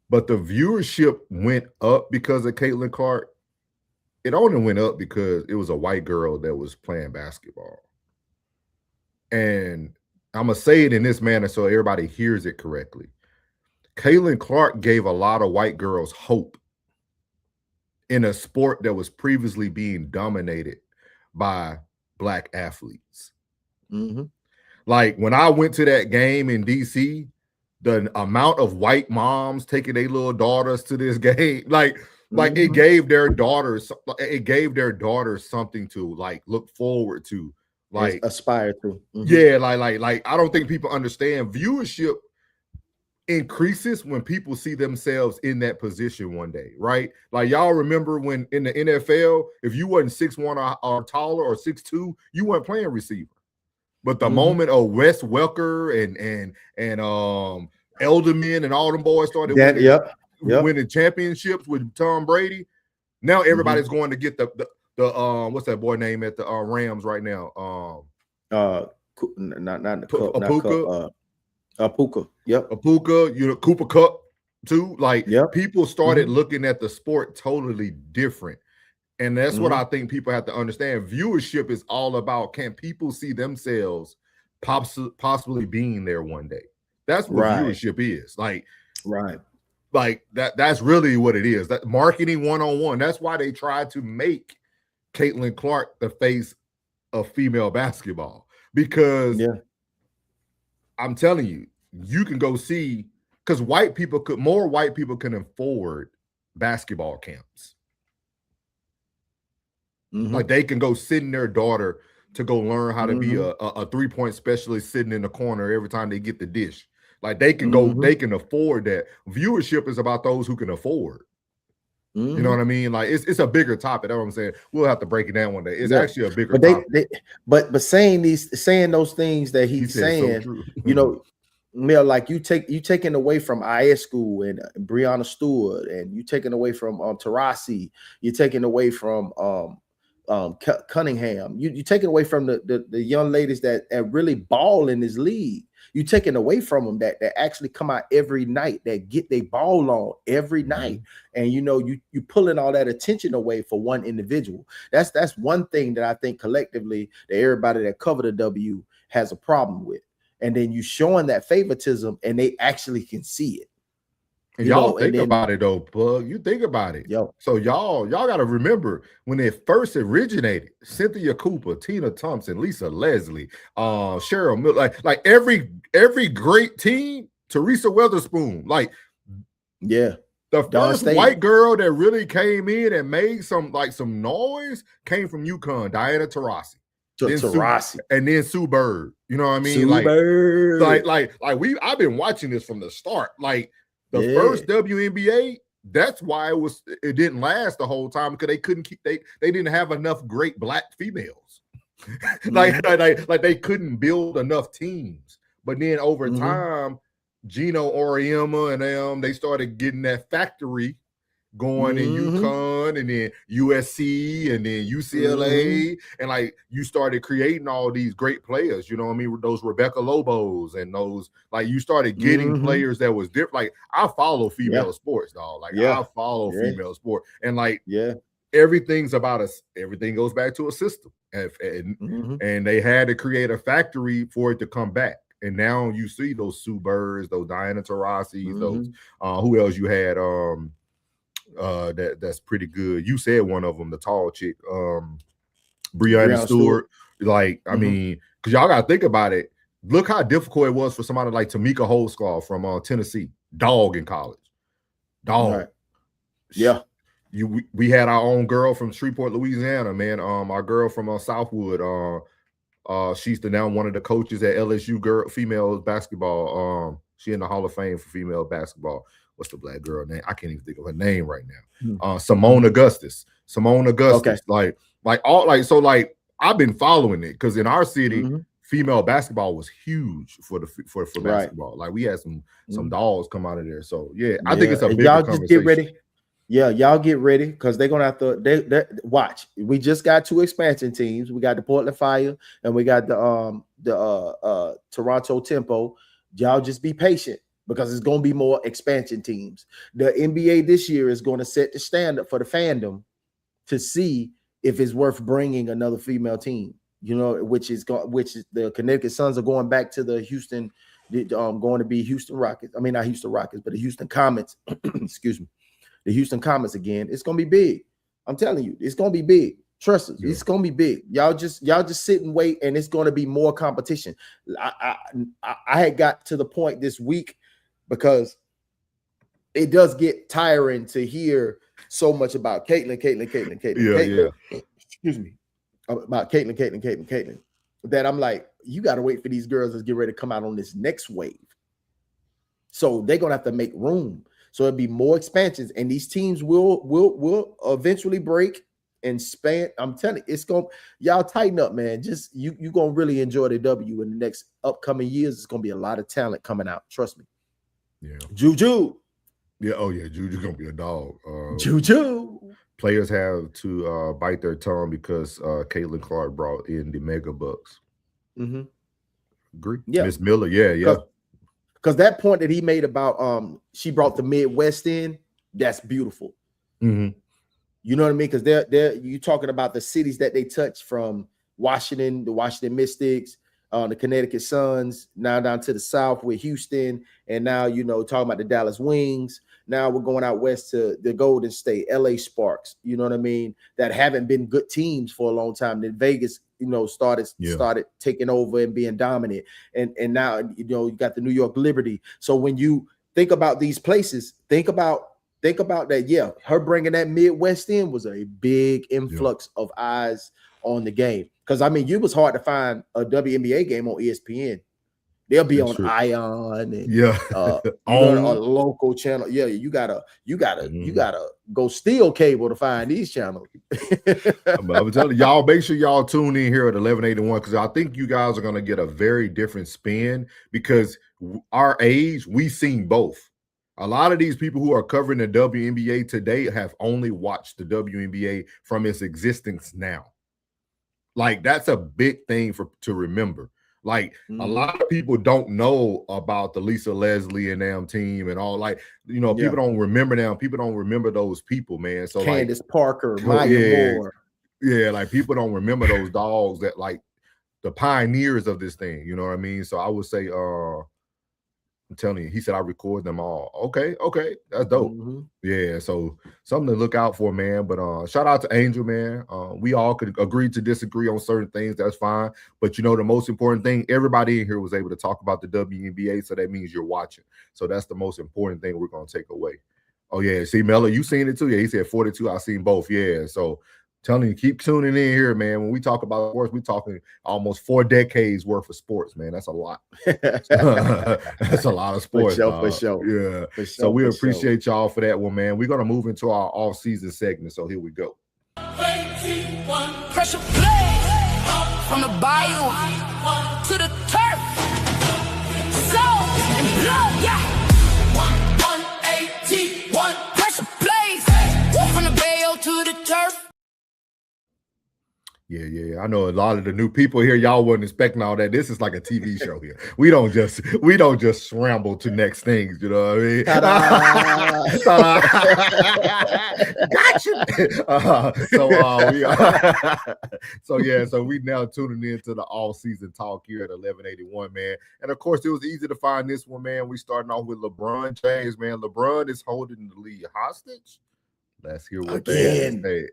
But the viewership went up because of Caitlin Clark. It only went up because it was a white girl that was playing basketball. And I'm going to say it in this manner so everybody hears it correctly. Caitlin Clark gave a lot of white girls hope in a sport that was previously being dominated by Black athletes. Like when I went to that game in DC, the amount of white moms taking their little daughters to this game, like it gave their daughters something to like look forward to, like aspire to. Yeah, like I don't think people understand viewership increases when people see themselves in that position one day, right? Like y'all remember when in the NFL, if you wasn't 6'1" or taller or 6'2", you weren't playing receiver. But the moment of Wes Welker and Elderman and all them boys started winning championships with Tom Brady, now everybody's going to get the what's that boy name at the Rams right now? Puka. Yep. Puka, Cooper Cup too. Like people started looking at the sport totally different. And that's what I think people have to understand. Viewership is all about, can people see themselves possibly being there one day? That's what viewership is. Like that's really what it is. That marketing 101. That's why they tried to make Caitlin Clark the face of female basketball. Because I'm telling you, you can go see, because more white people can afford basketball camps. Like they can go send their daughter to go learn how to be a 3-point specialist sitting in the corner every time they get the dish. Like they can go, they can afford that. Viewership is about those who can afford. You know what I mean? Like it's a bigger topic. That's what I'm saying. We'll have to break it down one day. It's actually a bigger topic. But saying those things that he's saying, so like you taking away from IS school and Breonna Stewart, and you taking away from Taurasi, you're taking away from Cunningham. You taking away from the young ladies that really ball in this league. You taking away from them that actually come out every night, that get their ball on every night, and you pulling all that attention away for one individual. That's one thing that I think collectively that everybody that covered the W has a problem with. And then you showing that favoritism, and they actually can see it. And y'all think about it though, Plug. You think about it. So y'all got to remember when it first originated, Cynthia Cooper, Tina Thompson, Lisa Leslie, Cheryl Miller, like every great team, Teresa Weatherspoon, the first white girl that really came in and made some noise came from UConn, Diana Taurasi. And then Sue Bird. You know what I mean? I've been watching this from the start. Like the first WNBA, that's why it didn't last the whole time, because they didn't have enough great Black females. like they couldn't build enough teams. But then over time, Gino Auriemma and them, they started getting that factory going in UConn and then USC and then UCLA, and like you started creating all these great players, you know what I mean? Those Rebecca Lobos and those, like you started getting players that was different. Like I follow female sports, dog. Like I follow female sport, and like everything's about us. Everything goes back to a system, and they had to create a factory for it to come back. And now you see those Sue Birds, those Diana Taurasi's, those who else you had? That's pretty good. You said one of them, the tall chick, Breanna Stewart. Like, I mean, because y'all gotta think about it. Look how difficult it was for somebody like Tamika Holdsclaw from Tennessee, dog in college, dog. Right. Yeah, we had our own girl from Shreveport, Louisiana, man. Our girl from Southwood. She's now one of the coaches at LSU female basketball. She in the Hall of Fame for female basketball. What's the black girl name? I can't even think of her name right now. Simone Augustus. Okay. Like I've been following it because in our city, female basketball was huge for basketball. Right. Like we had some dolls come out of there. So I think it's a big y'all just get ready. Yeah, y'all get ready because they're gonna have to. They watch. We just got 2 expansion teams. We got the Portland Fire and we got the Toronto Tempo. Y'all just be patient, because it's going to be more expansion teams. The NBA this year is going to set the standard for the fandom to see if it's worth bringing another female team, you know, which is the Connecticut Suns are going back to the Houston, going to be Houston Rockets. I mean, not Houston Rockets, but the Houston Comets, excuse me, the Houston Comets again. It's going to be big. I'm telling you, it's going to be big. Trust us, it's gonna be big. Y'all just sit and wait, and it's gonna be more competition. I had got to the point this week, because it does get tiring to hear so much about Caitlin. Excuse me, about Caitlin. That I'm like, you got to wait for these girls to get ready to come out on this next wave. So they're gonna have to make room. So it'll be more expansions, and these teams will eventually break and span. I'm telling you, it's gonna, y'all tighten up, man. Just you gonna really enjoy the W in the next upcoming years. It's gonna be a lot of talent coming out. Trust me. Yeah. Juju. Yeah. Oh yeah. Juju's gonna be a dog. Juju. Players have to bite their tongue because Caitlin Clark brought in the mega bucks. Agree. Yeah. Miss Miller. Yeah. Because that point that he made about she brought the Midwest in, that's beautiful. You know what I mean? Because they're you talking about the cities that they touch, from Washington, the Washington Mystics, the Connecticut Suns, now down to the South with Houston, and now, you know, talking about the Dallas Wings. Now we're going out west to the Golden State, LA Sparks, you know what I mean? That haven't been good teams for a long time. Then Vegas, you know, started taking over and being dominant. And now, you know, you got the New York Liberty. So when you think about these places, think about that. Yeah, her bringing that Midwest in was a big influx of eyes on the game. Because, I mean, it was hard to find a WNBA game on ESPN. They'll be on Ion and on a local channel. Yeah, you gotta go steal cable to find these channels. I'm telling y'all, make sure y'all tune in here at 1181, because I think you guys are gonna get a very different spin, because our age, we've seen both. A lot of these people who are covering the WNBA today have only watched the WNBA from its existence now. Like, that's a big thing to remember. Like, a lot of people don't know about the Lisa Leslie and them team and all. Like, you know, people don't remember them. People don't remember those people, man. So Candace Parker, Maya Moore. Yeah, like, people don't remember those dogs that, like, the pioneers of this thing. You know what I mean? So I would say, I'm telling you, he said I record them all. Okay, that's dope. Yeah, so something to look out for, man. But shout out to Angel, man. We all could agree to disagree on certain things. That's fine. But you know, the most important thing, everybody in here was able to talk about the WNBA, so that means you're watching. So that's the most important thing we're gonna take away. Oh yeah, see, Mello, you seen it too? Yeah, he said 42. I seen both. Yeah, so telling you, keep tuning in here, man. When we talk about sports, we're talking almost 4 decades worth of sports, man. That's a lot. That's a lot of sports. For sure. Yeah. For sure, so we appreciate y'all for that one, man. We're going to move into our off-season segment. So here we go. Pressure play. From the bayou to the turf. Soul and blood, yeah. 181 pressure plays. From the Bayo to the turf. Yeah. I know a lot of the new people here. Y'all wasn't expecting all that. This is like a TV show here. We don't just scramble to next things. You know what I mean? Gotcha. So we now tuning into the all season talk here at 1181, man. And of course, it was easy to find this one, man. We starting off with LeBron James, man. LeBron is holding the league hostage. Let's hear what they have to say.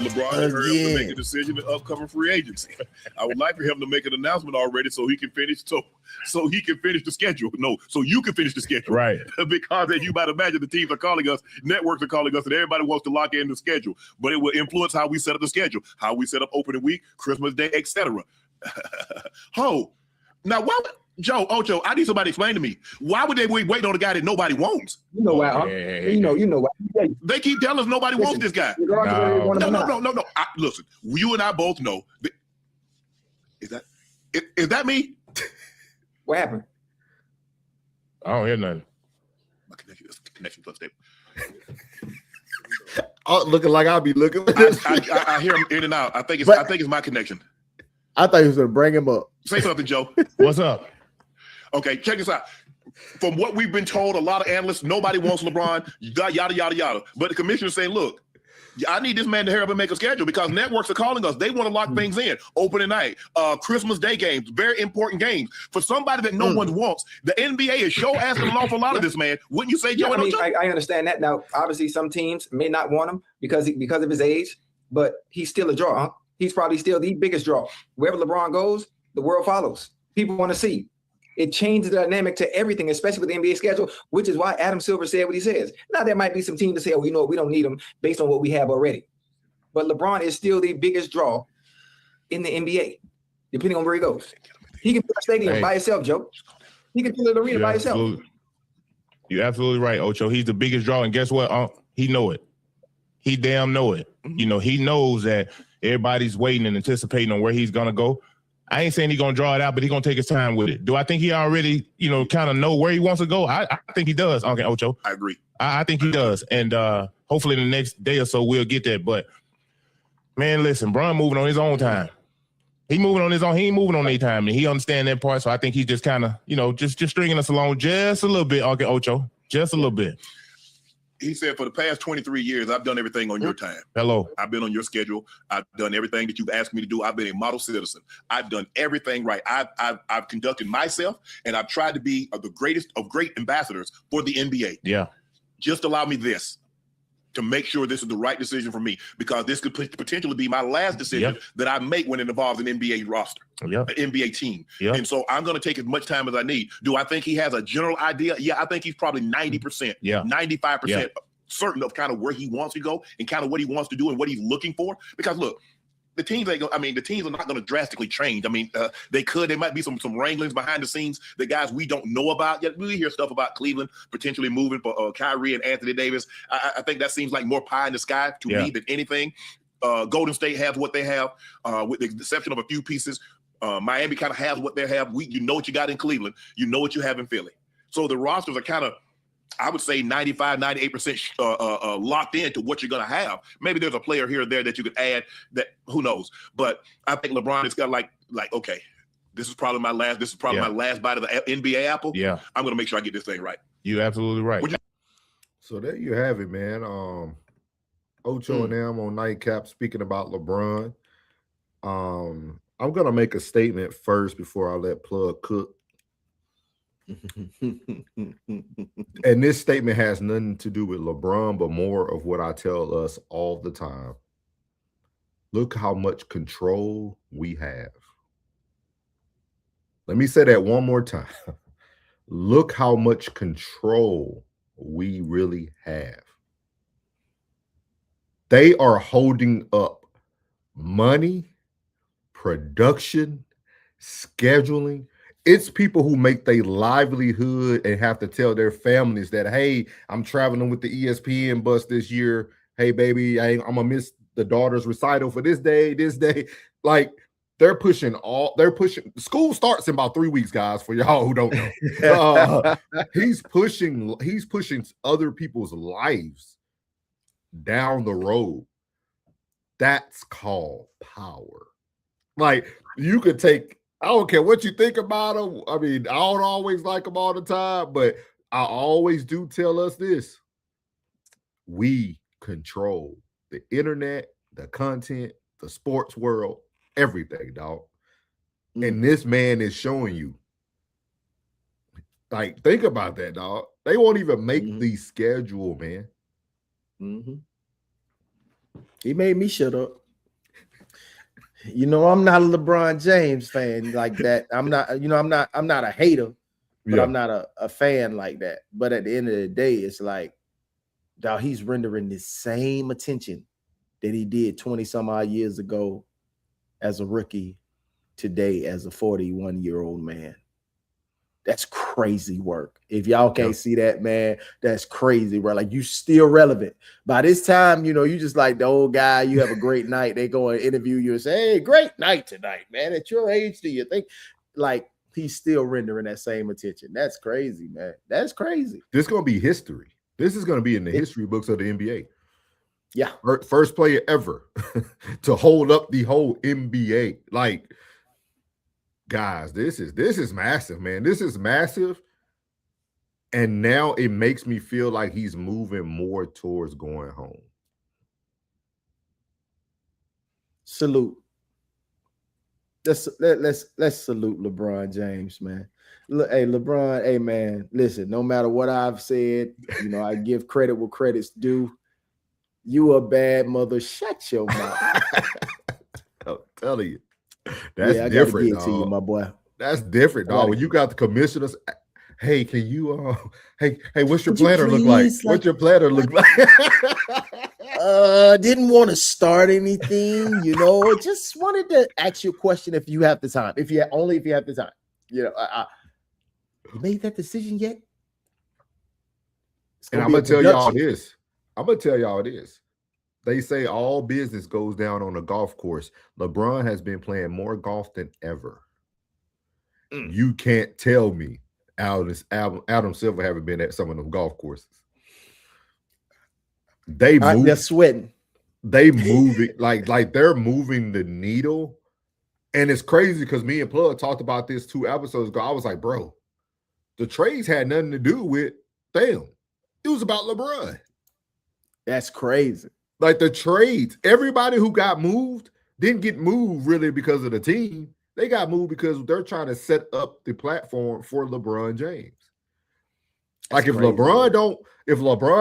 LeBron has hurry up to make a decision in upcoming free agency. I would like for him to make an announcement already so he can finish so he can finish the schedule. No, so you can finish the schedule. Right. Because as you might imagine, the teams are calling us, networks are calling us, and everybody wants to lock in the schedule. But it will influence how we set up the schedule, how we set up opening week, Christmas Day, etc. Now Ocho, I need somebody to explain to me. Why would they be waiting on a guy that nobody wants? You know why, huh? You know why. They keep telling us nobody wants this guy. No. Listen, you and I both know. Is that me? What happened? I don't hear nothing. My connection plus stable. Looking like I'll be looking. I hear him in and out. I think it's my connection. I thought he was going to bring him up. Say something, Joe. What's up? Okay, check this out. From what we've been told, a lot of analysts, nobody wants LeBron, yada. But the commissioner's saying, look, I need this man to hurry up and make a schedule because networks are calling us. They want to lock things in. Opening night, Christmas Day games, very important games. For somebody that no one wants, the NBA is sure asking an awful lot of this man. Wouldn't you say, Joe? I understand that. Now, obviously, some teams may not want him because of his age, but he's still a draw. Huh? He's probably still the biggest draw. Wherever LeBron goes, the world follows. People want to see. It changes the dynamic to everything, especially with the NBA schedule, which is why Adam Silver said what he says. Now, there might be some teams that say, oh, you know what, we don't need him based on what we have already. But LeBron is still the biggest draw in the NBA, depending on where he goes. He can fill a stadium by himself, Joe. He can fill an arena by himself. You're absolutely right, Ocho. He's the biggest draw, and guess what? He know it. He damn know it. You know, he knows that everybody's waiting and anticipating on where he's going to go. I ain't saying he's going to draw it out, but he's going to take his time with it. Do I think he already, kind of know where he wants to go? I think he does. Okay, Ocho. I agree. I think he does. And hopefully in the next day or so we'll get that. But, man, listen, Bron moving on his own time. He moving on his own. He ain't moving on their time. And he understand that part. So I think he's just kind of, just stringing us along just a little bit. Okay, Ocho. Just a little bit. He said, for the past 23 years, I've done everything on your time. Hello. I've been on your schedule. I've done everything that you've asked me to do. I've been a model citizen. I've done everything right. I've conducted myself, and I've tried to be the greatest of great ambassadors for the NBA. Yeah. Just allow me this to make sure this is the right decision for me, because this could potentially be my last decision that I make when it involves an NBA roster, an NBA team. And so I'm going to take as much time as I need. Do I think he has a general idea? Yeah, I think he's probably 90%, 95% certain of kind of where he wants to go and kind of what he wants to do and what he's looking for. Because look, the teams are not going to drastically change. I mean, there might be some wranglings behind the scenes, the guys we don't know about yet. We hear stuff about Cleveland potentially moving for Kyrie and Anthony Davis. I think that seems like more pie in the sky to me than anything. Golden State has what they have, with the exception of a few pieces. Miami kind of has what they have. You know what you got in Cleveland. You know what you have in Philly. So the rosters are kind of, I would say 95, 98% locked into what you're going to have. Maybe there's a player here or there that you could add that, who knows. But I think LeBron has got like, okay, this is probably my last bite of the NBA apple. Yeah. I'm going to make sure I get this thing right. You're absolutely right. So there you have it, man. Ocho and them on Nightcap speaking about LeBron. I'm going to make a statement first before I let Plug cook. And this statement has nothing to do with LeBron, but more of what I tell us all the time. Look how much control we have. Let me say that one more time. Look how much control we really have. They are holding up money, production, scheduling. It's people who make their livelihood and have to tell their families that, hey, I'm traveling with the ESPN bus this year. Hey, baby, I'm going to miss the daughter's recital for this day. Like, They're pushing. School starts in about 3 weeks, guys, for y'all who don't know. He's pushing other people's lives down the road. That's called power. Like, you could take, I don't care what you think about him. I mean, I don't always like him all the time, but I always do tell us this. We control the internet, the content, the sports world, everything, dog. And this man is showing you. Like, think about that, dog. They won't even make the schedule, man. He made me shut up. You know, I'm not a LeBron James fan like that. I'm not a hater, but I'm not a fan like that. But at the end of the day, it's like, dog, he's rendering the same attention that he did 20 some odd years ago as a rookie today as a 41-year-old man. That's crazy work. If y'all can't see that, man, that's crazy, bro. Like, you still relevant. By this time, you know, you just like the old guy, you have a great night. They go and interview you and say, hey, great night tonight, man. At your age, do you think? Like, he's still rendering that same attention. That's crazy, man. That's crazy. This is going to be history. This is going to be in the history books of the NBA. Yeah. First player ever to hold up the whole NBA. Like, guys, this is massive, man. This is massive. And now it makes me feel like he's moving more towards going home. Salute. Let's salute LeBron James, man. Hey, LeBron, hey, man, listen, no matter what I've said, you know, I give credit where credit's due. You a bad mother. Shut your mouth. I'm telling you. That's different, I gotta get dog. to you, my boy. That's different, dog. When you got the commissioners, hey, can you hey, what's your planner look like? What's your planner look like? Didn't want to start anything, you know. Just wanted to ask you a question if you have the time. If you have the time. You know, you made that decision yet? And I'm gonna tell y'all this. They say all business goes down on a golf course. LeBron has been playing more golf than ever. You can't tell me Adam Silver haven't been at some of them golf courses. They're sweating. They move it like they're moving the needle. And it's crazy because me and Plug talked about this 2 episodes ago. I was like, bro, the trades had nothing to do with them. It was about LeBron. That's crazy. Like, the trades, everybody who got moved didn't get moved really because of the team. They got moved because they're trying to set up the platform for LeBron James. Like, if LeBron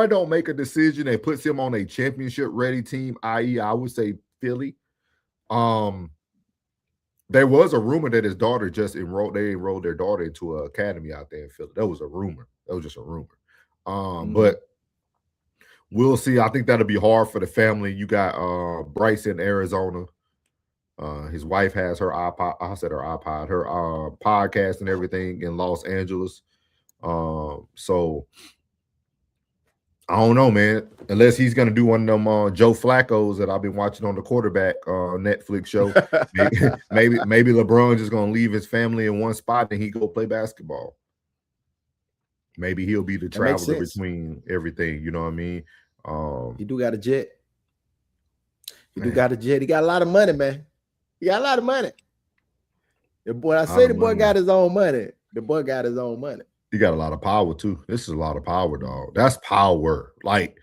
don't make a decision and puts him on a championship ready team, i.e., I would say Philly. There was a rumor that his daughter just enrolled their daughter into an academy out there in Philly. That was a rumor. That was just a rumor. But we'll see. I think that'll be hard for the family. You got Bryce in Arizona. His wife has her iPod. I said her iPod, her podcast and everything in Los Angeles. So I don't know, man. Unless he's gonna do one of them Joe Flacco's that I've been watching on the quarterback Netflix show. maybe LeBron just gonna leave his family in one spot and he go play basketball. Maybe he'll be the traveler between everything. You know what I mean? He do got a jet. He got a lot of money, man. He got a lot of money. The boy got his own money. The boy got his own money. He got a lot of power too. This is a lot of power, dog. That's power. Like,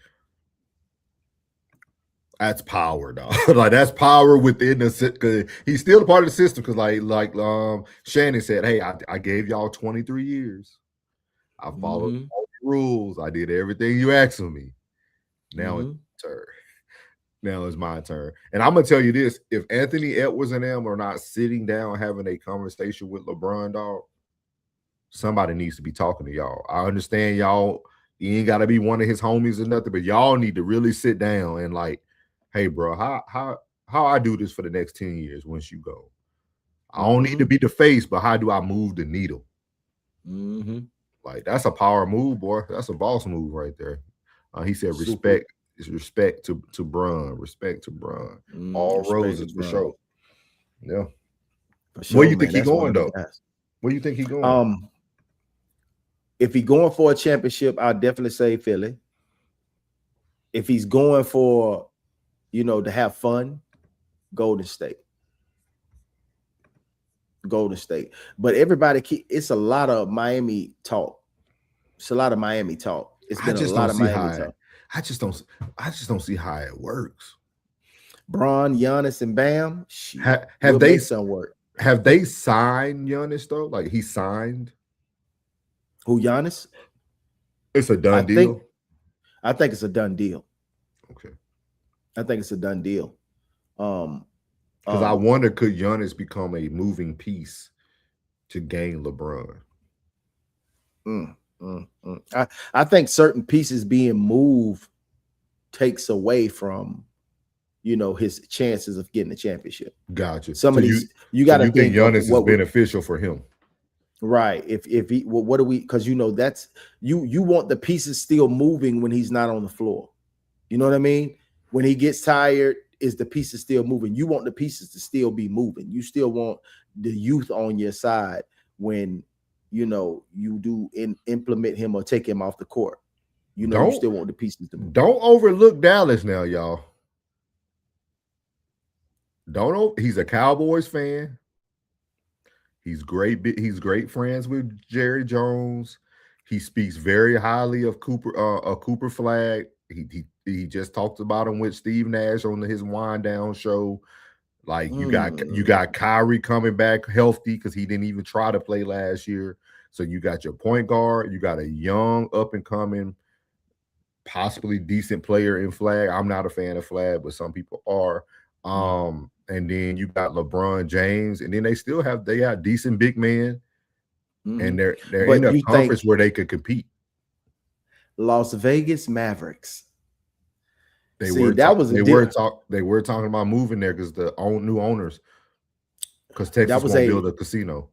that's power, dog. Like, that's power within the system. Because he's still a part of the system. Because like Shannon said, hey, I gave y'all 23 years. I followed all the rules. I did everything you asked of me. Now it's my turn. Now it's my turn. And I'm gonna tell you this: if Anthony Edwards and them are not sitting down having a conversation with LeBron, dog, somebody needs to be talking to y'all. I understand y'all. You ain't gotta be one of his homies or nothing, but y'all need to really sit down and like, hey, bro, how I do this for the next 10 years once you go? I don't need to be the face, but how do I move the needle? Like, that's a power move, boy. That's a boss move right there. He said, respect to Bron. Respect to Bron. All roses for sure. Yeah. For sure, Where you man. think he That's one going of the though? guys. Where you think he going? If he going for a championship, I'd definitely say Philly. If he's going for, to have fun, Golden State. Golden State. But everybody, it's a lot of Miami talk. It's a lot of Miami talk. It's been a lot of Miami talk. I just don't see how it works. Bron, Giannis, and Bam. Have they some work? Have they signed Giannis though? Like he signed? Who, Giannis? It's a done deal. I think it's a done deal. Okay. I think it's a done deal. Because I wonder, could Giannis become a moving piece to gain LeBron? I think certain pieces being moved takes away from, his chances of getting a championship. Gotcha. Some of these you got to think Giannis is beneficial for him, right? If he, what do we? Because that's you want the pieces still moving when he's not on the floor. You know what I mean? When he gets tired, is the pieces still moving? You want the pieces to still be moving. You still want the youth on your side when you do implement him or take him off the court. You still want the pieces to move. Don't overlook Dallas now, y'all. He's a Cowboys fan. He's great. He's great friends with Jerry Jones. He speaks very highly of Cooper Flag. He just talked about him with Steve Nash on his wind down show. Like you got Kyrie coming back healthy because he didn't even try to play last year. So you got your point guard. You got a young up and coming, possibly decent player in Flag. I'm not a fan of Flag, but some people are. And then you got LeBron James, and then they got decent big men, and they're in a conference where they could compete. Las Vegas Mavericks. They were talking about moving there because the new owners, because Texas won't build a casino.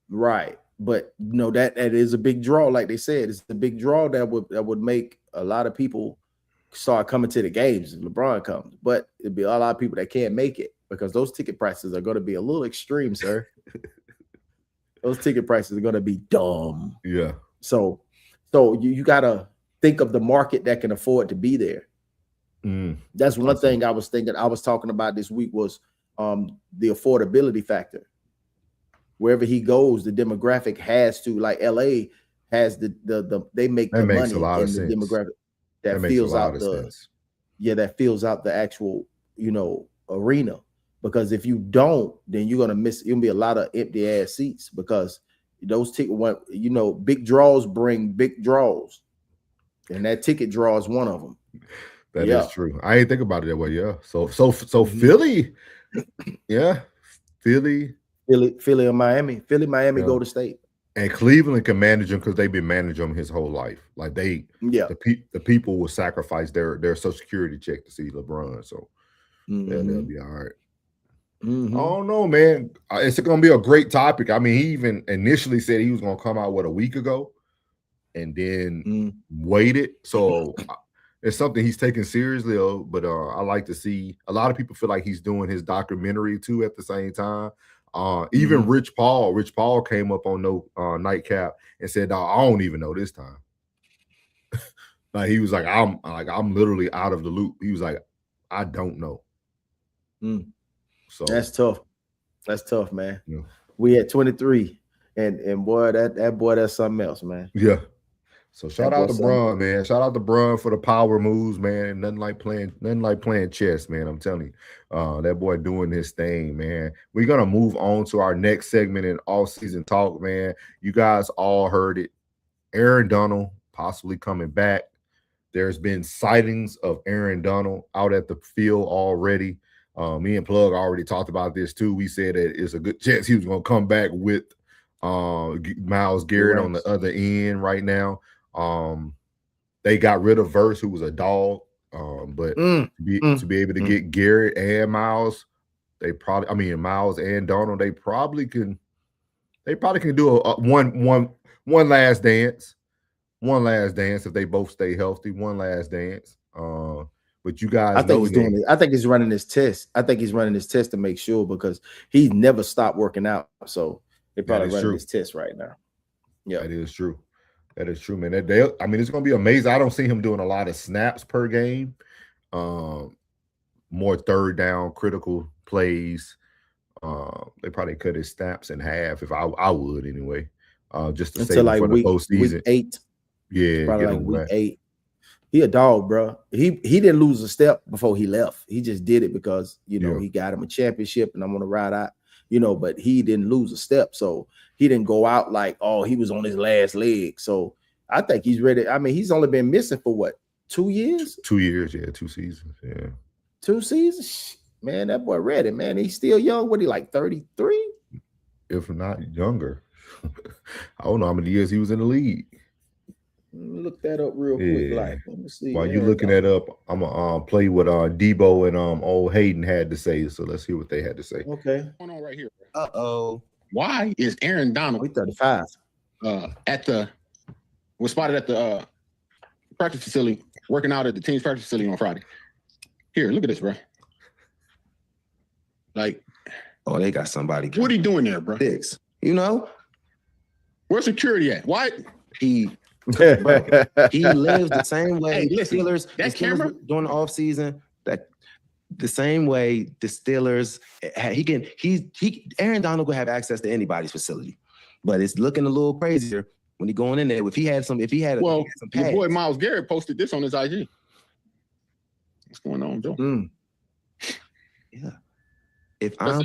Right. But that is a big draw, like they said. It's a big draw that would make a lot of people start coming to the games if LeBron comes. But it'd be a lot of people that can't make it because those ticket prices are going to be a little extreme, sir. Those ticket prices are going to be dumb. Yeah. So you got to think of the market that can afford to be there. That's one thing I was thinking. I was talking about this week was the affordability factor. Wherever he goes, the demographic has to, like LA has they make the money in the demographic that fills out that fills out the actual arena. Because if you don't, then you're gonna miss. It'll be a lot of empty ass seats because those ticket big draws bring big draws, and that ticket draw is one of them. That is true. I ain't think about it that way. Yeah. So Philly, yeah, Philly and Miami. Miami go to State. And Cleveland can manage him because they've been managing him his whole life. Like the people will sacrifice their Social Security check to see LeBron. So they'll be all right. I don't know, man. It's going to be a great topic. I mean, he even initially said he was going to come out a week ago and then waited. So it's something he's taking seriously. But I like to see a lot of people feel like he's doing his documentary too at the same time. Even Rich Paul came up on No Nightcap and said, "No, I don't even know this time." Like he was like, I'm literally out of the loop. He was like, I don't know. So that's tough. That's tough, man. Yeah. We at 23, and boy, that's something else, man. Yeah. So shout out to Bron, man. Shout out to Bron for the power moves, man. Nothing like playing chess, man. I'm telling you, that boy doing his thing, man. We're gonna move on to our next segment in off-season talk, man. You guys all heard it. Aaron Donald possibly coming back. There's been sightings of Aaron Donald out at the field already. Me and Plug already talked about this too. We said that it's a good chance he was gonna come back with Myles Garrett on the other end right now. They got rid of Verse, who was a dog. But to be able to get Garrett and Myles, Myles and Donald, they probably can do a one last dance. One last dance if they both stay healthy. One last dance. But you guys, I think he's doing it. I think he's running this test. I think he's running this test to make sure because he never stopped working out. So they're probably running this test right now. Yeah, that is true. That is true, man. I mean, it's going to be amazing. I don't see him doing a lot of snaps per game. More third down, critical plays. They probably cut his snaps in half if I would anyway. Just to save him for the postseason. Week 8. Yeah, probably like week 8. He a dog, bro. He didn't lose a step before he left. He just did it because he got him a championship, and I'm gonna ride out. But he didn't lose a step, so he didn't go out like, oh, he was on his last leg. So I think he's ready. I mean, he's only been missing for what, 2 years? 2 years, yeah, 2 seasons, yeah. 2 seasons, man. That boy ready, man. He's still young. What, he like 33? If not younger. I don't know how many years he was in the league. Let me look that up real quick. Like, let me see. While you're looking that up, I'm gonna play what Debo and old Hayden had to say. So let's hear what they had to say. Okay. What's going on right here? Why is Aaron Donald 35 was spotted at the practice facility, working out at the team's practice facility on Friday? Here, look at this, bro. Like, oh, they got somebody. What are you doing there, bro? Fix. Where's security at? Why he lives the same way. Hey, listen, Steelers, that camera during the off season, that the same way the Steelers, Aaron Donald will have access to anybody's facility, but it's looking a little crazier when he going in there. If he had some pads. Your boy Myles Garrett posted this on his IG. What's going on, Joe? Yeah. If I'm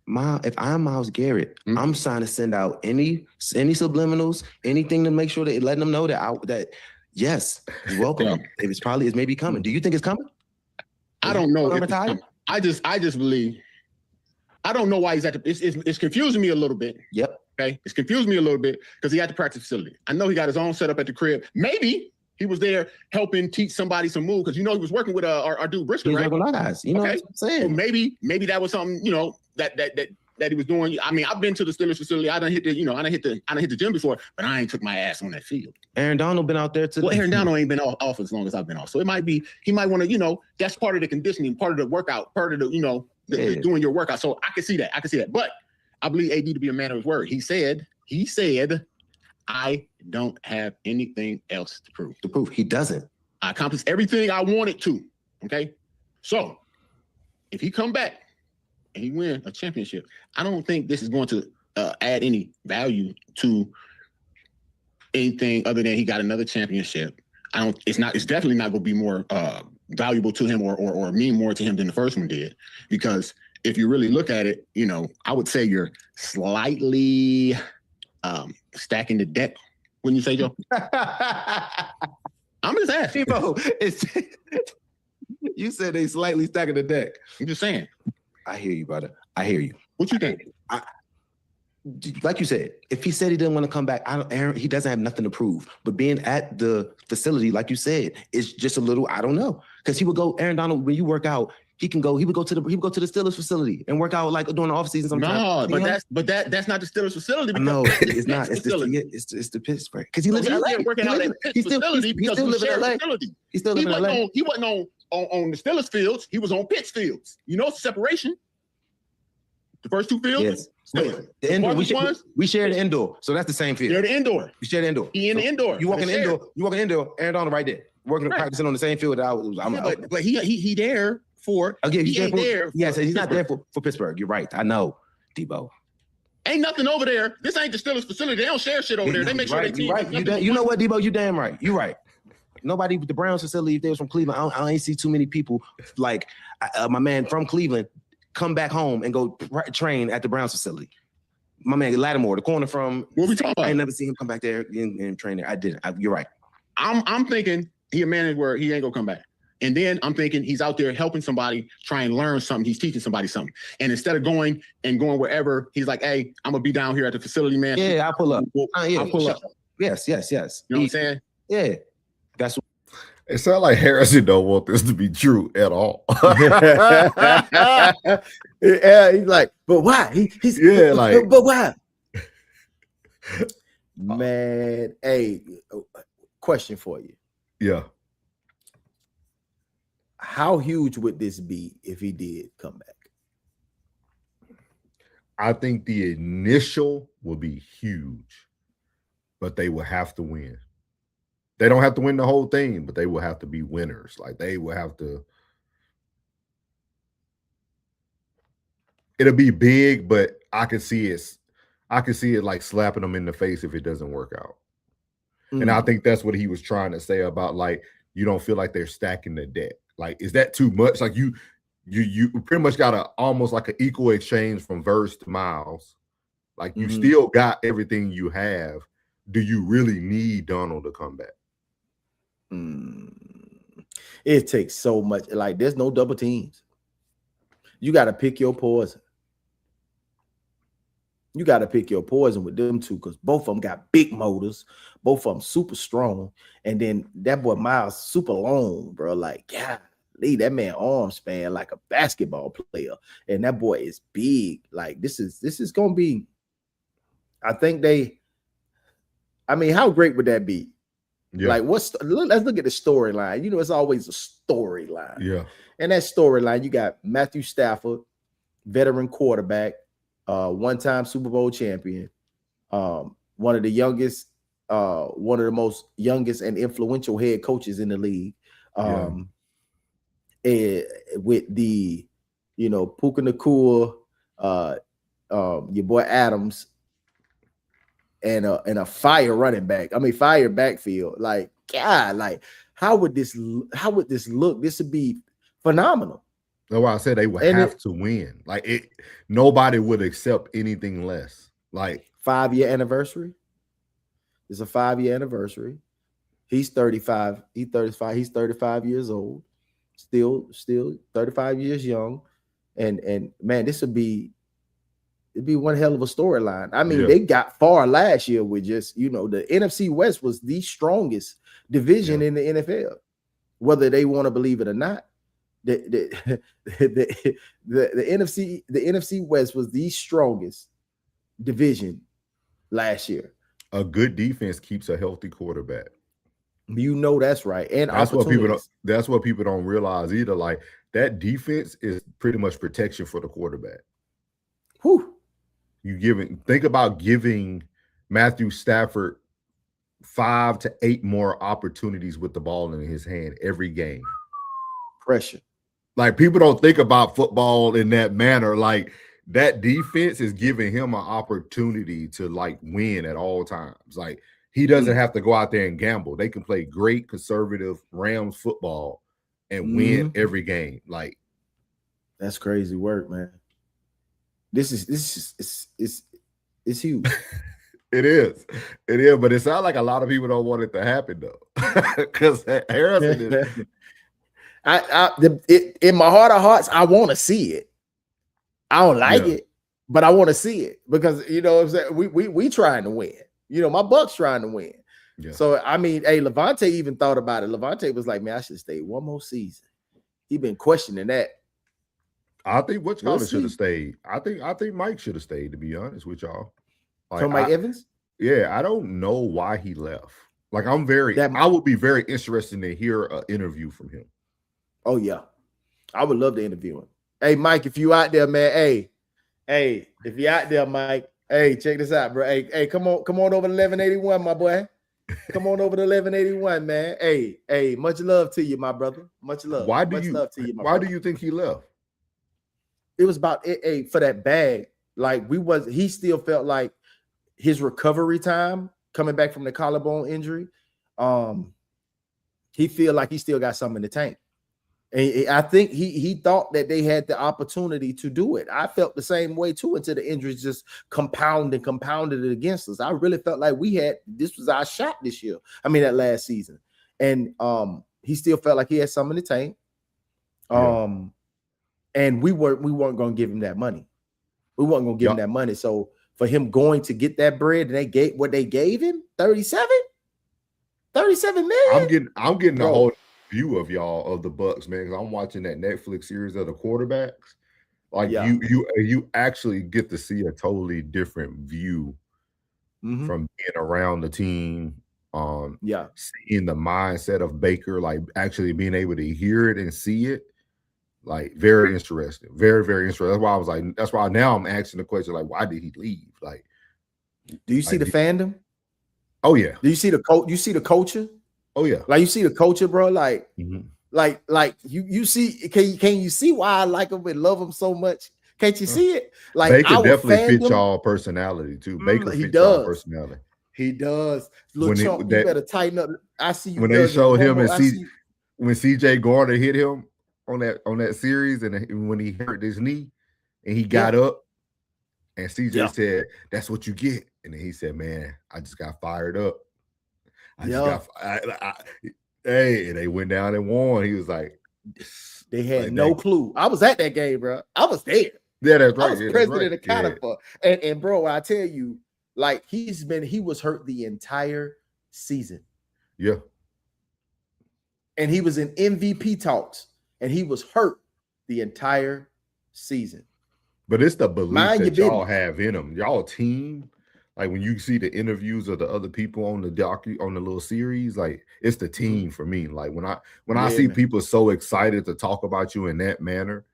Myles Garrett, I'm trying to send out any subliminals, anything to make sure that letting them know that yes, you're welcome. If it's maybe coming. Do you think it's coming? I don't know. I just believe. I don't know why he's at it's confusing me a little bit. Yep. Okay. It's confusing me a little bit because he had the practice facility. I know he got his own setup at the crib. Maybe he was there helping teach somebody some move because he was working with our dude Briscoe, right? With our guys. What I'm saying. So maybe that was something, that he was doing. I mean, I've been to the Steelers facility. I done hit the gym before, but I ain't took my ass on that field. Aaron Donald been out there too. Well, Aaron Donald ain't been off as long as I've been off. So he might want to, that's part of the conditioning, part of the workout, part of the, doing your workout. So I can see that. But I believe AD to be a man of his word. He said, I don't have anything else to prove. He doesn't. I accomplished everything I wanted to. Okay. So if he come back and he win a championship, I don't think this is going to add any value to anything other than he got another championship. It's definitely not going to be more valuable to him or mean more to him than the first one did. Because if you really look at it, I would say you're slightly stacking the deck. Wouldn't you say, Joe? I'm just asking. You said they slightly stacking the deck. I'm just saying. I hear you, brother. I hear you. What you think? Like you said, if he said he didn't want to come back, he doesn't have nothing to prove. But being at the facility, like you said, is just a little, I don't know. Because he would go, Aaron Donald, when you work out, he would go to the Steelers facility and work out like during the offseason sometimes. No, that's not the Steelers facility. No, it's not. It's the Pittsburgh. Because he lives in LA. Working out at Pittsburgh facility because he still lives in LA. He still lives in LA. He wasn't on the Steelers fields. He was on Pitts fields. Separation. The first two fields. Yes. The indoor. We share the indoor, so that's the same field. They're the indoor. We share the indoor. He in the indoor. You walk in the indoor. You walk in the indoor. Aaron Donald right there, practicing on the same field that I was. But he there for. Okay, he ain't there. Yes, he's not there for Pittsburgh. You're right. I know, Debo. Ain't nothing over there. This ain't the Steelers facility. They don't share shit over there. They make sure they team. Right. You know what, Debo? You damn right. You right. Nobody with the Browns facility, if they was from Cleveland, I ain't see too many people like my man from Cleveland come back home and go train at the Browns facility. My man Lattimore, the corner from. What we talking about? I ain't never seen him come back there and train there. I didn't. You're right. I'm thinking he a man where he ain't gonna come back. And then I'm thinking he's out there helping somebody try and learn something. He's teaching somebody something. And instead of going wherever, he's like, hey, I'm gonna be down here at the facility, man. Yeah, I'll pull up. I'll pull up. Yes. You know what I'm saying? Yeah. That's what. It sounds like Harrison don't want this to be true at all. Yeah, he's like, but why? He's but why? Man, hey, Question for you. Yeah. How huge would this be if he did come back? I think the initial will be huge, but they will have to win. They don't have to win the whole thing, but they will have to be winners. Like they will have to. It'll be big, but I can see it. I can see it like slapping them in the face if it doesn't work out. And I think that's what he was trying to say about like you don't feel like they're stacking the deck. Like, is that too much? Like you pretty much got a almost like an equal exchange from Verse to Miles. Like you still got everything you have. Do you really need Donald to come back? It takes so much. Like there's no double teams. You got to pick your poison. You got to pick your poison with them two because both of them got big motors. Both of them super strong. And then that boy Miles super long, bro. Like, yeah, that man arm span like a basketball player. And that boy is big. Like, this is going to be, I think how great would that be? Yeah. Like, let's look at the storyline. You know, it's always a storyline. Yeah. And that storyline, you got Matthew Stafford, veteran quarterback, one-time Super Bowl champion, one of the most youngest and influential head coaches in the league. And with the, Puka Nacua, your boy Adams, and a fire running back. Fire backfield. Like, God, like how would this look? This would be phenomenal. That's why I said they would have to win. Like nobody would accept anything less. Like 5-year anniversary. It's a 5-year anniversary. He's 35. He's 35. He's 35 years old. Still 35 years young. And man, it'd be one hell of a storyline. They got far last year with just, the NFC West was the strongest division in the NFL, whether they want to believe it or not. The NFC West was the strongest division last year. A good defense keeps a healthy quarterback. That's right. And that's what people don't realize either. Like that defense is pretty much protection for the quarterback. Whew. Think about giving Matthew Stafford 5 to 8 more opportunities with the ball in his hand every game. Pressure. Like people don't think about football in that manner. Like that defense is giving him an opportunity to like win at all times. Like he doesn't have to go out there and gamble. They can play great conservative Rams football and win every game. Like that's crazy work, man. This is huge. It is, but it sounds like a lot of people don't want it to happen though, because Harrison is. In my heart of hearts, I want to see it. I don't like it, but I want to see it because what I'm saying, we trying to win. My Bucks trying to win. Yeah. So Levante even thought about it. Levante was like, "Man, I should stay one more season." He been questioning that. I think should have stayed. I think Mike should have stayed. To be honest with y'all, like, Mike Evans. Yeah, I don't know why he left. Like I would be very interested to hear an interview from him. Oh yeah, I would love to interview him. Hey Mike, if you out there, man, hey, if you out there, Mike, hey, check this out, bro. Hey, come on over to 1181, my boy. Come on over to 1181, man. Hey, much love to you, my brother. Much love. Why do you think he left? It was about for that bag. Like he still felt like his recovery time coming back from the collarbone injury. He feel like he still got something in the tank. And I think he thought that they had the opportunity to do it. I felt the same way too until the injuries just compounded it against us. I really felt like this was our shot this year. That last season. And he still felt like he had something in the tank. And we weren't going to give him that money. We weren't going to give him that money. So for him going to get that bread, and they gave him 37 million. I'm getting a whole view of y'all of the Bucks, man, because I'm watching that Netflix series of the quarterbacks. Like you actually get to see a totally different view from being around the team. seeing the mindset of Baker, like actually being able to hear it and see it, like very interesting, very, very interesting. That's why I was like, that's why now I'm asking the question, like, why did he leave? Like, do you see the fandom? Oh yeah. Do you see the coach? You see the culture? Oh yeah. Like you see the culture, bro. Like, like you see, can you see why I like him and love him so much? Can't you see it? Like Baker definitely fits y'all personality too. Baker fits y'all personality. He does. Look, Chump, you better tighten up. I see you. When they showed him and when CJ Gardner hit him on that series, and when he hurt his knee and he got up, and CJ said, "That's what you get," and then he said, "Man, I just got fired up. I just got hey," and they went down and won. He was like, they had no clue. I was at that game, bro. I was there. Yeah, that's right. I was president of California, and bro, I tell you, like he was hurt the entire season. Yeah, and he was in MVP talks, and he was hurt the entire season. But it's the belief that y'all have in him. Y'all team, like when you see the interviews of the other people on the little series, like it's the team for me. Like when I see people so excited to talk about you in that manner,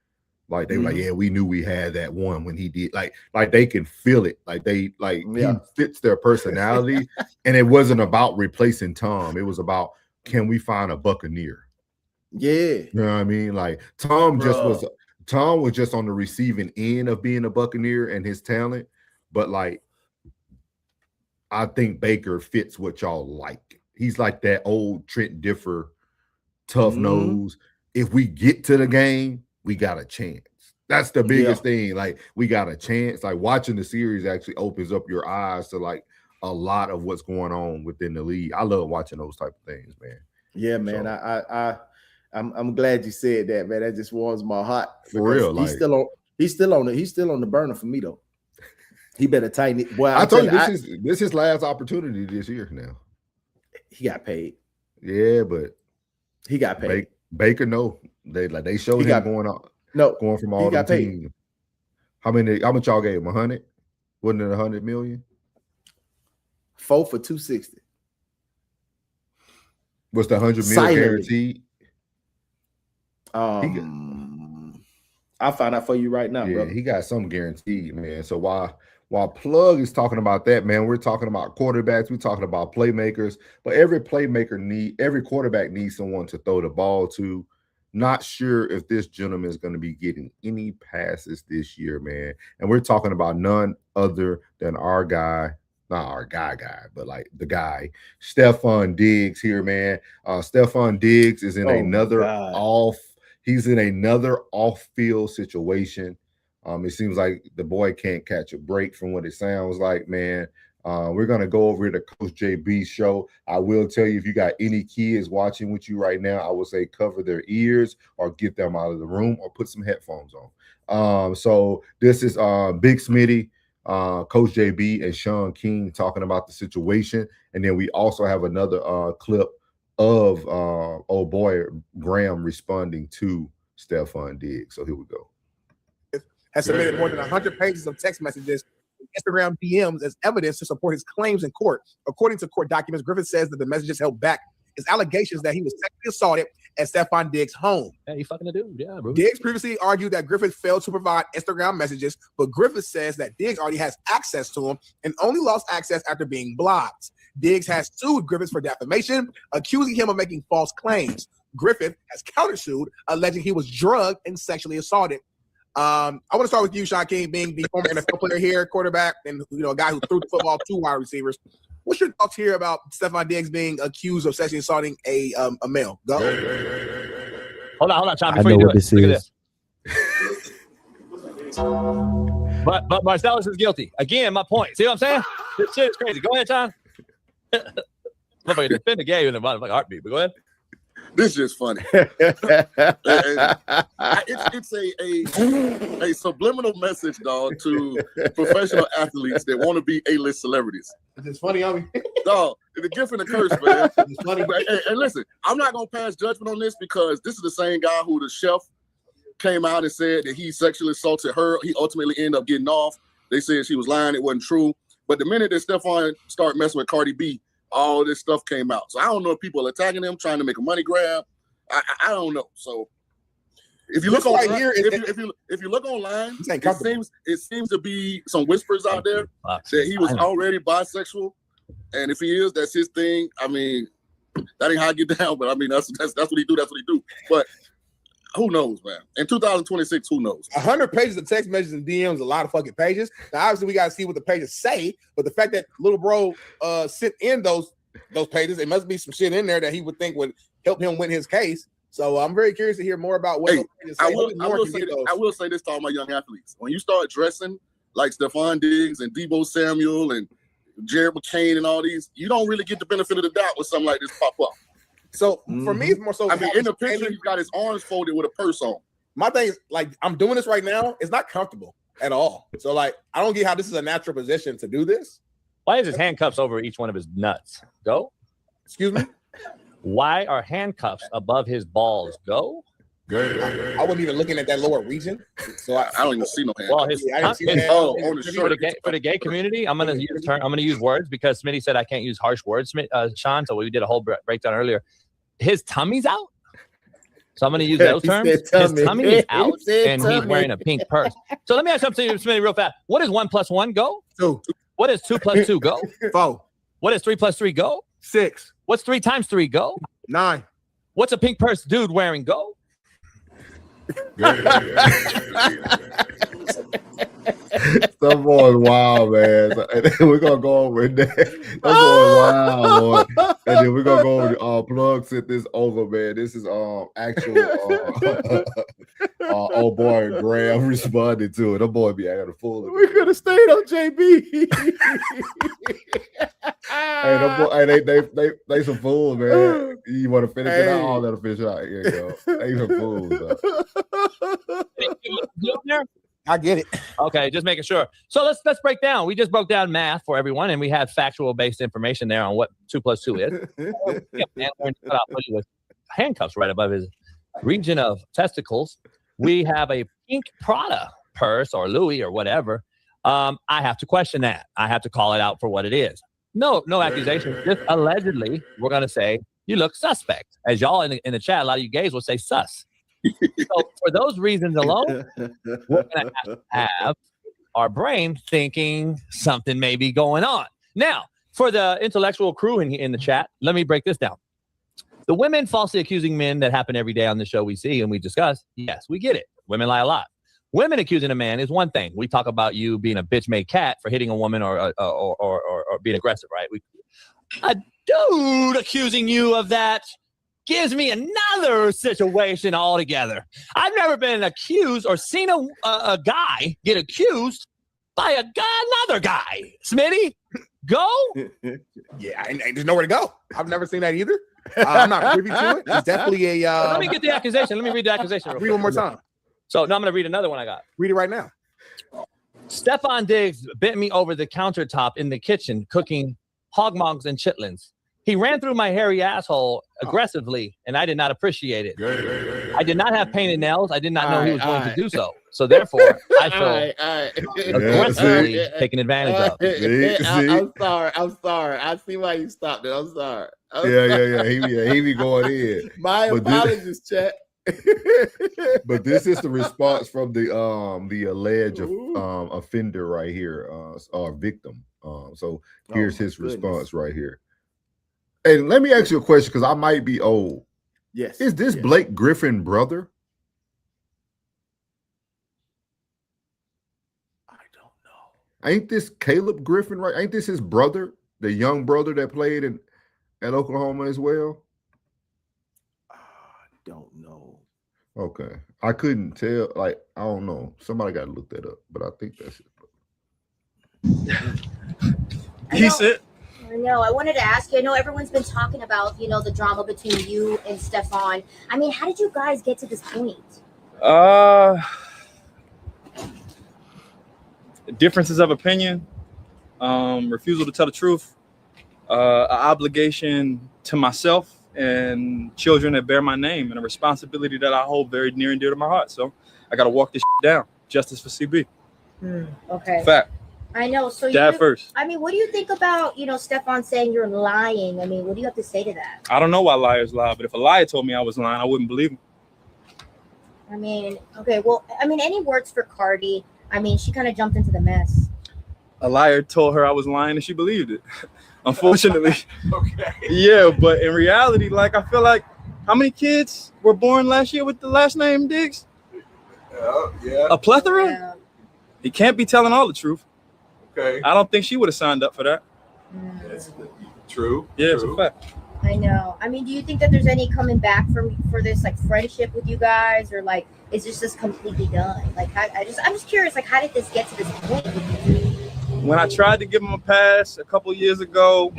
like they were like, yeah, we knew we had that one when he did. Like they can feel it. Like he fits their personality, and it wasn't about replacing Tom. It was about, can we find a Buccaneer? Yeah, you know what I mean. Like Tom was just on the receiving end of being a Buccaneer and his talent, but like I think Baker fits what y'all like. He's like that old Trent Differ, tough nose. If we get to the game, we got a chance. That's the biggest thing. Like we got a chance. Like watching the series actually opens up your eyes to like a lot of what's going on within the league. I love watching those type of things, man. Yeah, man. So, I'm glad you said that, man. That just warms my heart. For real, he's still on the burner for me though. He better tighten it. Boy, I told you this is his last opportunity this year. Now he got paid. Yeah, but he got paid. Baker, no, they showed him going from all the teams. How much y'all gave him? 100? Wasn't it 100 million? 4 for 260. Was the 100 million guaranteed? I'll find out for you right now, bro. He got some guaranteed, man. So while Plug is talking about that, man, we're talking about quarterbacks, we're talking about playmakers, but every quarterback needs someone to throw the ball to. Not sure if this gentleman is going to be getting any passes this year, man. And we're talking about none other than our guy, not our guy, but like the guy, Stefon Diggs here, man. Stefon Diggs is in another off-field situation. It seems like the boy can't catch a break from what it sounds like, man. We're going to go over to Coach JB's show. I will tell you, if you got any kids watching with you right now, I would say cover their ears or get them out of the room or put some headphones on. So this is Big Smitty, Coach JB, and Sean King talking about the situation. And then we also have another clip of old boy Graham responding to Stefon Diggs. So here we go. Has submitted more than 100 pages of text messages, Instagram DMs as evidence to support his claims in court. According to court documents, Griffith says that the messages held back his allegations that he was sexually assaulted at Stefon Diggs' home. Yeah, he fucking a dude. Yeah, bro. Diggs previously argued that Griffith failed to provide Instagram messages, but Griffith says that Diggs already has access to them and only lost access after being blocked. Diggs has sued Griffith for defamation, accusing him of making false claims. Griffith has countersued, alleging he was drugged and sexually assaulted. I want to start with you, Sean King, being the former NFL player here, quarterback, and a guy who threw the football to wide receivers. What's your thoughts here about Stefon Diggs being accused of sexually assaulting a male? Go. Hold on, Tom. Before you do it, look at this. But Marcellus is guilty. Again, my point. See what I'm saying? This shit is crazy. Go ahead, Tom. Motherfucker, defend the game in the motherfucking heartbeat. But go ahead. This is funny. It's a subliminal message, dog, to professional athletes that want to be A-list celebrities. It's funny, I mean, dog. The gift and the curse, man. It's funny. And listen, I'm not gonna pass judgment on this because this is the same guy who the chef came out and said that he sexually assaulted her. He ultimately ended up getting off. They said she was lying; it wasn't true. But the minute that Stefon started messing with Cardi B, all this stuff came out. So I don't know if people are attacking him, trying to make a money grab. I don't know. So if you look online, if you look online, it seems to be some whispers out there that he was already bisexual, and if he is, that's his thing. I mean, that ain't how I get down, but I mean that's what he do. That's what he do. But who knows, man? In 2026, who knows? 100 pages of text messages and DMs, a lot of fucking pages. Now, obviously, we got to see what the pages say, but the fact that little bro sent in those pages, it must be some shit in there that he would think would help him win his case. So I'm very curious to hear more about what those pages say. I will say this to all my young athletes. When you start dressing like Stephon Diggs and Deebo Samuel and Jared McCain and all these, you don't really get the benefit of the doubt when something like this pop up. So for me, it's more so. I mean, in the picture, he's got his arms folded with a purse on. My thing is, like, I'm doing this right now. It's not comfortable at all. So, like, I don't get how this is a natural position to do this. Why is his handcuffs over each one of his nuts? Go. Excuse me? Why are handcuffs above his balls? Go. I wasn't even looking at that lower region, so I don't even see no handcuffs. Well, for the gay community, I'm gonna use words because Smitty said I can't use harsh words, Sean. So we did a whole breakdown earlier. His tummy's out, so I'm gonna use those terms. His tummy is out, and he's wearing a pink purse. So let me ask something to Smitty real fast. What is 1 + 1 go? 2. What is 2 + 2 go? 4. What is 3 + 3 go? 6. What's 3 × 3 go? 9. What's a pink purse dude wearing go? Some boy's wild, man. And then we're gonna go over that. Some boy's wild, boy. And then we're gonna go over plug set this over, man. This is actual old boy Graham responded to it. That boy be acting a fool. We could have stayed on JB. Hey, that boy, they some fools, man. You want to finish it out? All that finish out. Here you go. They some fools. I get it. Okay, just making sure. So let's break down. We just broke down math for everyone, and we had factual based information there on what 2 + 2 is. Man learned to cut out with handcuffs right above his region of testicles. We have a pink Prada purse or Louis or whatever. I have to question that. I have to call it out for what it is. No accusation. Just allegedly, we're gonna say you look suspect. As y'all in the chat, a lot of you gays will say sus. So for those reasons alone, we're gonna have to have our brain thinking something may be going on. Now, for the intellectual crew in the chat, let me break this down. The women falsely accusing men that happen every day on the show we see and we discuss. Yes, we get it. Women lie a lot. Women accusing a man is one thing. We talk about you being a bitch-made cat for hitting a woman or being aggressive, right? A dude accusing you of that gives me another situation altogether. I've never been accused or seen a guy get accused by another guy. Smitty, go? Yeah, and there's nowhere to go. I've never seen that either. I'm not privy to it. It's definitely a... Let me get the accusation. Let me read the accusation. Read one more time. So now I'm going to read another one I got. Read it right now. Stephon Diggs bent me over the countertop in the kitchen cooking hog mugs and chitlins. He ran through my hairy asshole aggressively, and I did not appreciate it. I did not have painted nails. I did not know he was going to do so. So therefore, I feel aggressively taken advantage of. I'm sorry. I see why you stopped it. I'm sorry. Yeah. He be going in. My apologies, chat. But this is the response from the alleged offender right here, or victim. So here's his response right here. And let me ask you a question because I might be old. Yes. Is this Blake Griffin brother? I don't know. Ain't this Caleb Griffin, right? Ain't this his brother, the young brother that played at Oklahoma as well? I don't know. Okay. I couldn't tell. Like, I don't know. Somebody got to look that up, but I think that's it. He said. No, I wanted to ask you. I know everyone's been talking about, the drama between you and Stephon. I mean, how did you guys get to this point? Differences of opinion, refusal to tell the truth, an obligation to myself and children that bear my name, and a responsibility that I hold very near and dear to my heart. So I got to walk this down. Justice for CB. Okay. Fact. I know. So Dad first. I mean, what do you think about, Stephon saying you're lying? I mean, what do you have to say to that? I don't know why liars lie, but if a liar told me I was lying, I wouldn't believe him. I mean, okay, well, any words for Cardi? I mean, she kind of jumped into the mess. A liar told her I was lying and she believed it. Unfortunately. Okay. Yeah, but in reality, like, I feel like, how many kids were born last year with the last name Diggs? Yeah. A plethora? Yeah. He can't be telling all the truth. Okay. I don't think she would have signed up for that. That's true. Yeah, true. it's a fact. I know. I mean, do you think that there's any coming back for this like friendship with you guys, or like is this just completely done? Like, I'm just curious. Like, how did this get to this point? When I tried to give him a pass a couple years ago,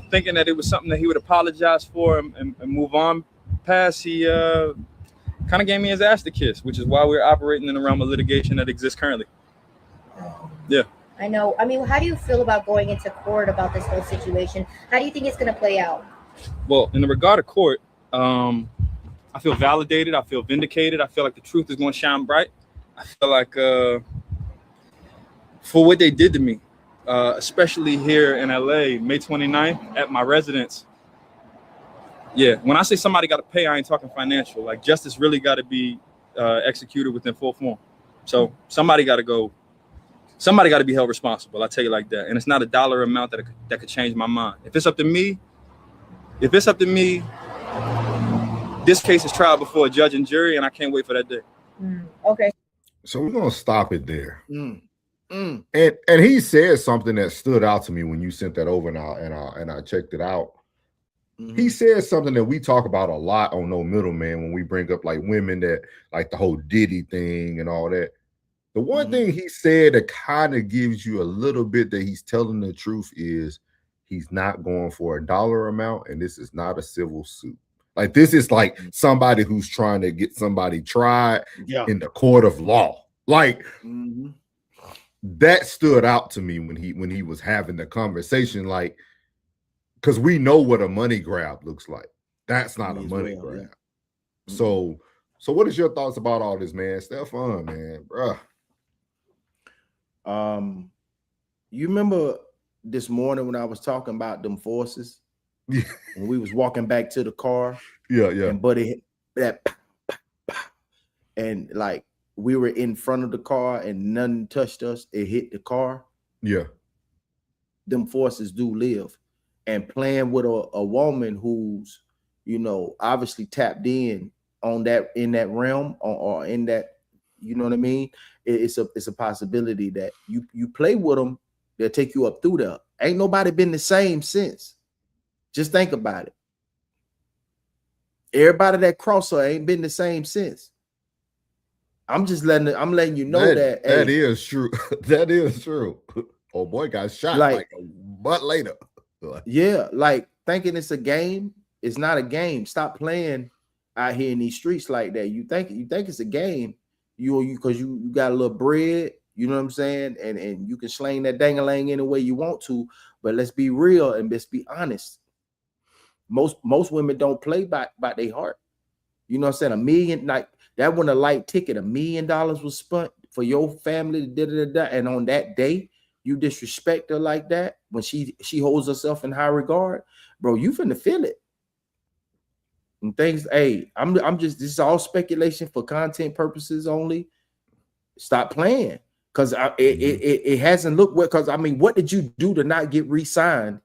thinking that it was something that he would apologize for and move on past, he kind of gave me his ass to kiss, which is why we're operating in the realm of litigation that exists currently. Yeah. I know. I mean, how do you feel about going into court about this whole situation? How do you think it's going to play out? Well, in the regard of court, I feel validated. I feel vindicated. I feel like the truth is going to shine bright. I feel like for what they did to me, especially here in LA, May 29th at my residence. Yeah, when I say somebody got to pay, I ain't talking financial. Like, justice really got to be executed within full form. So somebody got to go. Somebody got to be held responsible. I tell you like that. And it's not a dollar amount that could change my mind. If it's up to me, this case is tried before a judge and jury, and I can't wait for that day. Okay. So we're gonna stop it there. And he said something that stood out to me when you sent that over, and I checked it out. He said something that we talk about a lot on No Middleman when we bring up like women that like the whole Diddy thing and all that. The one thing he said that kind of gives you a little bit that he's telling the truth is he's not going for a dollar amount, and this is not a civil suit. Like, this is like somebody who's trying to get somebody tried in the court of law. Like, that stood out to me when he was having the conversation, like, because we know what a money grab looks like. That's not a money grab. Yeah. So what is your thoughts about all this, man? Stephon, man, bruh. You remember this morning when I was talking about them forces? When we was walking back to the car. Yeah. And Buddy hit that, and like we were in front of the car and nothing touched us. It hit the car. Yeah. Them forces do live. And playing with a woman who's, obviously tapped in on that, in that realm, or in that, you know what I mean? It's a possibility that you play with them, they'll take you up through there. Ain't nobody been the same since. Just think about it. Everybody that crossed her ain't been the same since. I'm letting you know that is true. That is true. Oh boy, got shot like a month later. Yeah, like thinking it's a game. It's not a game. Stop playing out here in these streets like that. You think it's a game. You because you got a little bread, you know what I'm saying, and you can slang that dang-a-lang any way you want to. But let's be real and let's be honest. Most women don't play by their heart. You know what I'm saying? $1 million, like that when a light ticket, $1 million was spent for your family, and on that day you disrespect her like that when she holds herself in high regard, bro. You finna feel it. And things, hey, I'm just, this is all speculation for content purposes only. Stop playing, because it hasn't looked well. Because I mean, what did you do to not get re-signed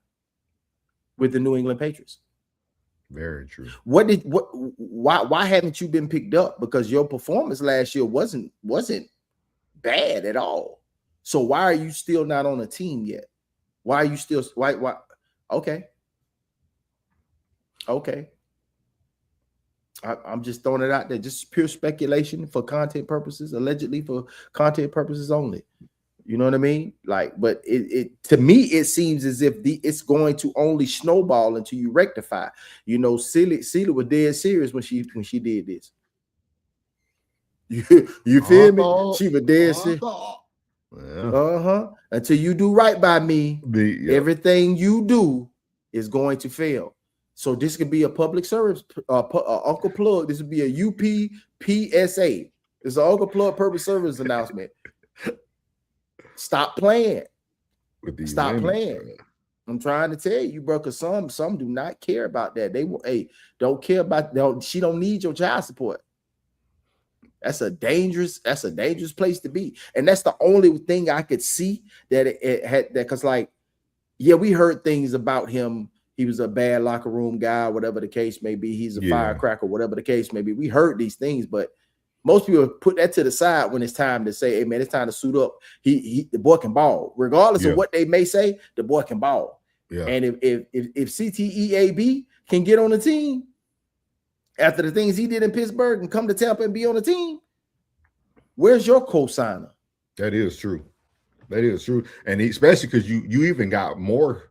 with the New England Patriots? Very true. Why haven't you been picked up? Because your performance last year wasn't bad at all. So why are you still not on a team yet? Why are you still why? Okay. I'm just throwing it out there, just pure speculation for content purposes, allegedly for content purposes only. You know what I mean? Like, but it to me, it seems as if it's going to only snowball until you rectify. You know, Celia was dead serious when she did this. You feel me? She was dead serious. Until you do right by me, everything you do is going to fail. So this could be a public service, Uncle Plug. This would be a UPPSA. It's an Uncle Plug public service announcement. Stop playing. Stop playing. I'm trying to tell you, bro, because some do not care about that. They don't care about she don't need your child support. That's a dangerous place to be. And that's the only thing I could see that it had that, because like, yeah, we heard things about him. He was a bad locker room guy, whatever the case may be. He's a firecracker, whatever the case may be. We heard these things, but most people put that to the side when it's time to say, hey man, it's time to suit up. The boy can ball. Regardless of what they may say, the boy can ball. Yeah. And if CTEAB can get on the team after the things he did in Pittsburgh and come to Tampa and be on the team, where's your co-signer? That is true. That is true. And especially because you even got more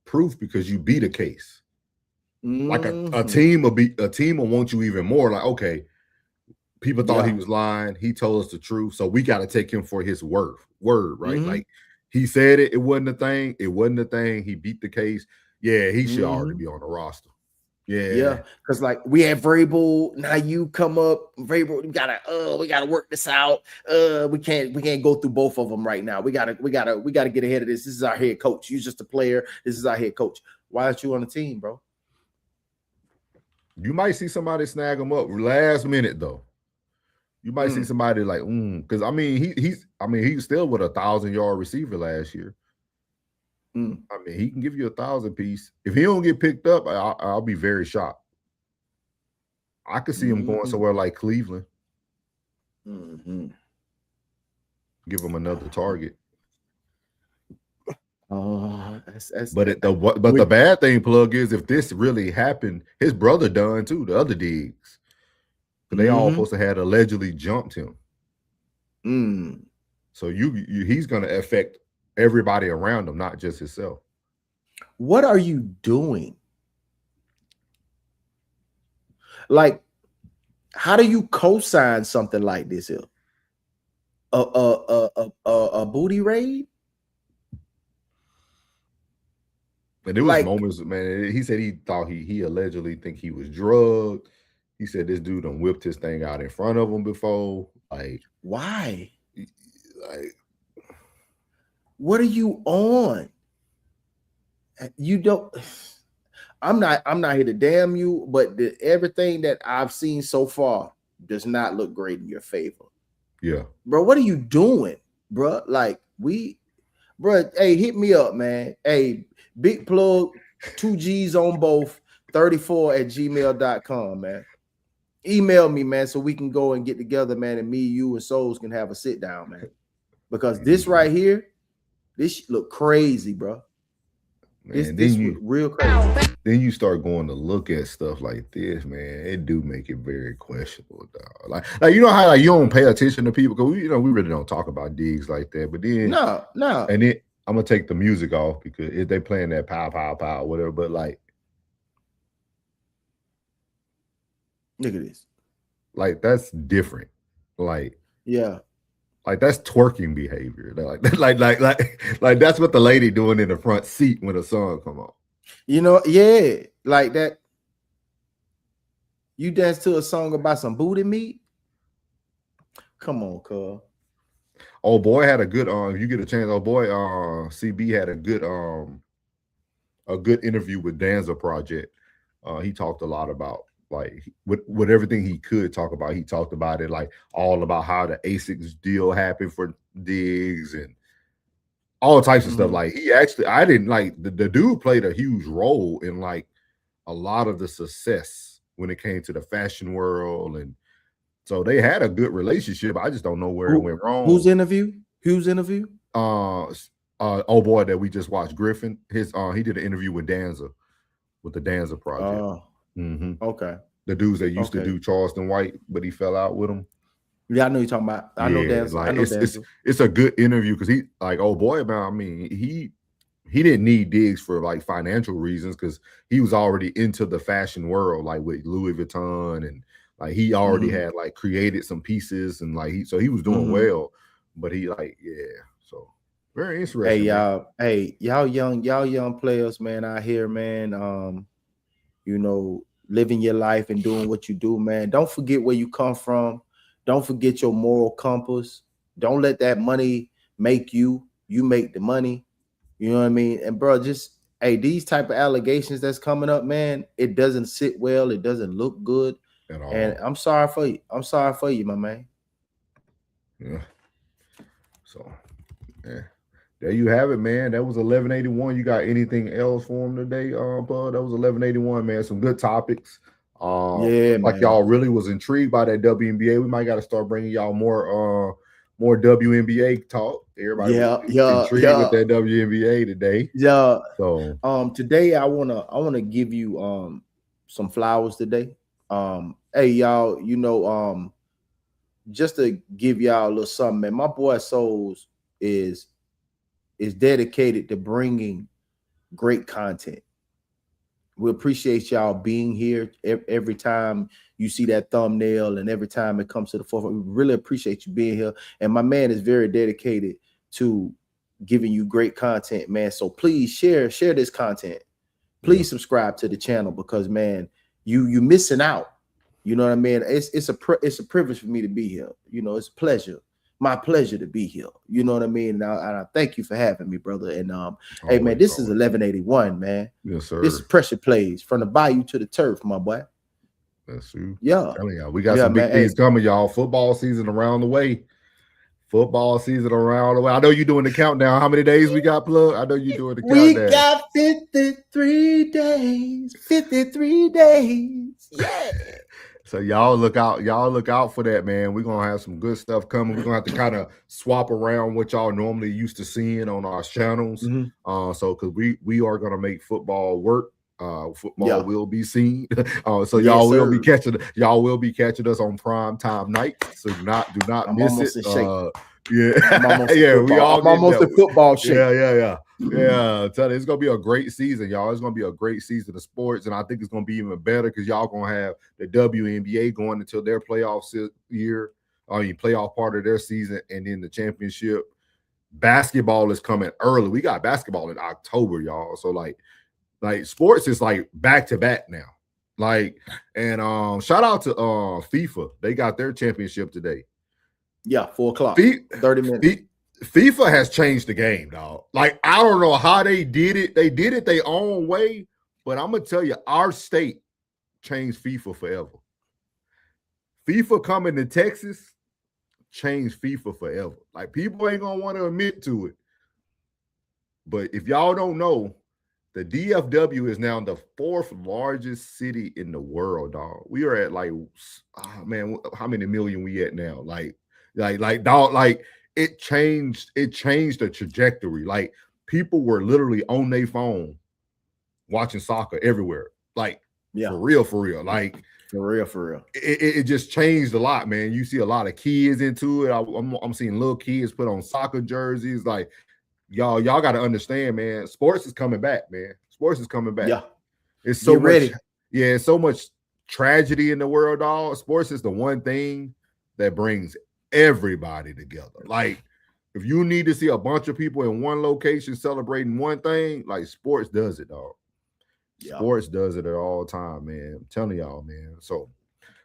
proof because you beat a case. Like a team will want you even more. Like, okay, people thought he was lying. He told us the truth. So we got to take him for his word, right? Like he said it wasn't a thing. It wasn't a thing. He beat the case. Yeah, he should already be on the roster. Yeah. Because like we had Vrabel, now you come up. Vrabel, we gotta work this out. We can't go through both of them right now. We gotta get ahead of this. This is our head coach. You're just a player. This is our head coach. Why aren't you on the team, bro? You might see somebody snag him up last minute though. You might see somebody like, because I mean he's still with 1,000-yard receiver last year. I mean, he can give you 1,000 piece. If he don't get picked up, I'll be very shocked. I could see him going somewhere like Cleveland. Give him another target. The bad thing, Plug, is if this really happened, his brother done too. The other Diggs, they all supposed to had allegedly jumped him. So he's gonna affect everybody around him, not just himself. What are you doing? Like, how do you co-sign something like this here? A booty raid? And there was moments, man. He said he thought he allegedly think he was drugged. He said this dude done whipped his thing out in front of him before. Like, why? Like, what are you on? You don't. I'm not here to damn you, but everything that I've seen so far does not look great in your favor. Yeah, bro. What are you doing, bro? Like bro. Hey, hit me up, man. Hey, Big Plug, 2 G's on both, 34@gmail.com, man. Email me, man, so we can go and get together, man, and me, you, and Souls can have a sit down, man. Because this right here, this look crazy, bro. Man, this real crazy. Then you start going to look at stuff like this, man. It do make it very questionable, dog. Like you know how you don't pay attention to people because we really don't talk about Diggs like that. But then no, and then I'm gonna take the music off because if they playing that pow pow pow whatever. But like, look at this. Like that's different. Like yeah. Like that's twerking behavior. Like that's what the lady doing in the front seat when the song come on. Yeah, like that. You dance to a song about some booty meat. Come on, cuz. Oh boy had a good if you get a chance. Oh boy, CB had a good interview with Danza Project. He talked a lot about like with everything he could talk about. He talked about it like all about how the ASICs deal happened for Diggs and all types of stuff. Like I didn't like the dude played a huge role in like a lot of the success when it came to the fashion world, and so they had a good relationship. I just don't know where it went wrong. Whose interview? Oh boy, that we just watched, Griffin. He did an interview with Danza, with the Danza Project. Okay. The dudes that used to do Charleston White, but he fell out with him. Yeah, I know you're talking about. I know Danza. Like it's a good interview because he like, oh boy, man. I mean, he didn't need Diggs for like financial reasons because he was already into the fashion world, like with Louis Vuitton, and like he already had like created some pieces and like he was doing well, but he like so very interesting. Hey y'all young players, man, out here, man. Living your life and doing what you do, man. Don't forget where you come from. Don't forget your moral compass. Don't let that money make you. You make the money. You know what I mean? And bro, just these type of allegations that's coming up, man, it doesn't sit well. It doesn't look good at all. And I'm sorry for you. I'm sorry for you, my man. Yeah. So, yeah. There you have it, man. That was 1181. You got anything else for him today, bud? That was 1181, man. Some good topics. Yeah, like man. y'all really was intrigued by that WNBA. We might got to start bringing y'all more WNBA talk. Everybody intrigued with that WNBA today. Yeah. So today I wanna give you some flowers today. Hey y'all, you know, just to give y'all a little something, man. My boy Souls is dedicated to bringing great content. We appreciate y'all being here every time you see that thumbnail and every time it comes to the forefront. We really appreciate you being here. And my man is very dedicated to giving you great content, man. So please share this content. Please subscribe to the channel because, man, you missing out. You know what I mean? It's a privilege for me to be here. You know, it's a pleasure. My pleasure to be here. You know what I mean? And I thank you for having me, brother. And hey, man, this is 1181, man. Yes, sir. This is Pressure Plays from the bayou to the turf, my boy. That's you. Yeah. We got some big things coming, y'all. Football season around the way. I know you're doing the countdown. How many days we got, Plug? I know you're doing the countdown. We got 53 days. 53 days. Yeah. So y'all look out for that, man. We're gonna have some good stuff coming. We're gonna have to kind of swap around what y'all normally used to seeing on our channels. So because we are gonna make football work. Football will be seen. So y'all will be catching us on prime time night. So do not miss it. I'm almost a football shape. Yeah. Tell you, it's gonna be a great season, y'all. It's gonna be a great season of sports, and I think it's gonna be even better because y'all gonna have the WNBA going until their playoff year, playoff part of their season, and then the championship. Basketball is coming early. We got basketball in October, y'all. So like sports is like back to back now. And shout out to FIFA. They got their championship today. Yeah, 4 o'clock. 30 minutes. FIFA has changed the game, dog. Like, I don't know how they did it. They did it their own way, but I'm gonna tell you, our state changed FIFA forever. FIFA coming to Texas changed FIFA forever. Like, people ain't gonna want to admit to it. But if y'all don't know, the DFW is now the 4th largest city in the world, dog. We are at how many million we at now? It changed the trajectory. Like, people were literally on their phone watching soccer everywhere. For real. Like, for real. It just changed a lot, man. You see a lot of kids into it. I'm seeing little kids put on soccer jerseys. Like, y'all got to understand, man. Sports is coming back, man. Sports is coming back. Yeah, it's so much. Yeah, it's so much tragedy in the world, dog. Sports is the one thing that brings everybody together. Like, if you need to see a bunch of people in one location celebrating one thing, like, sports does it, dog. Sports does it at all time, man. I'm telling y'all, man. So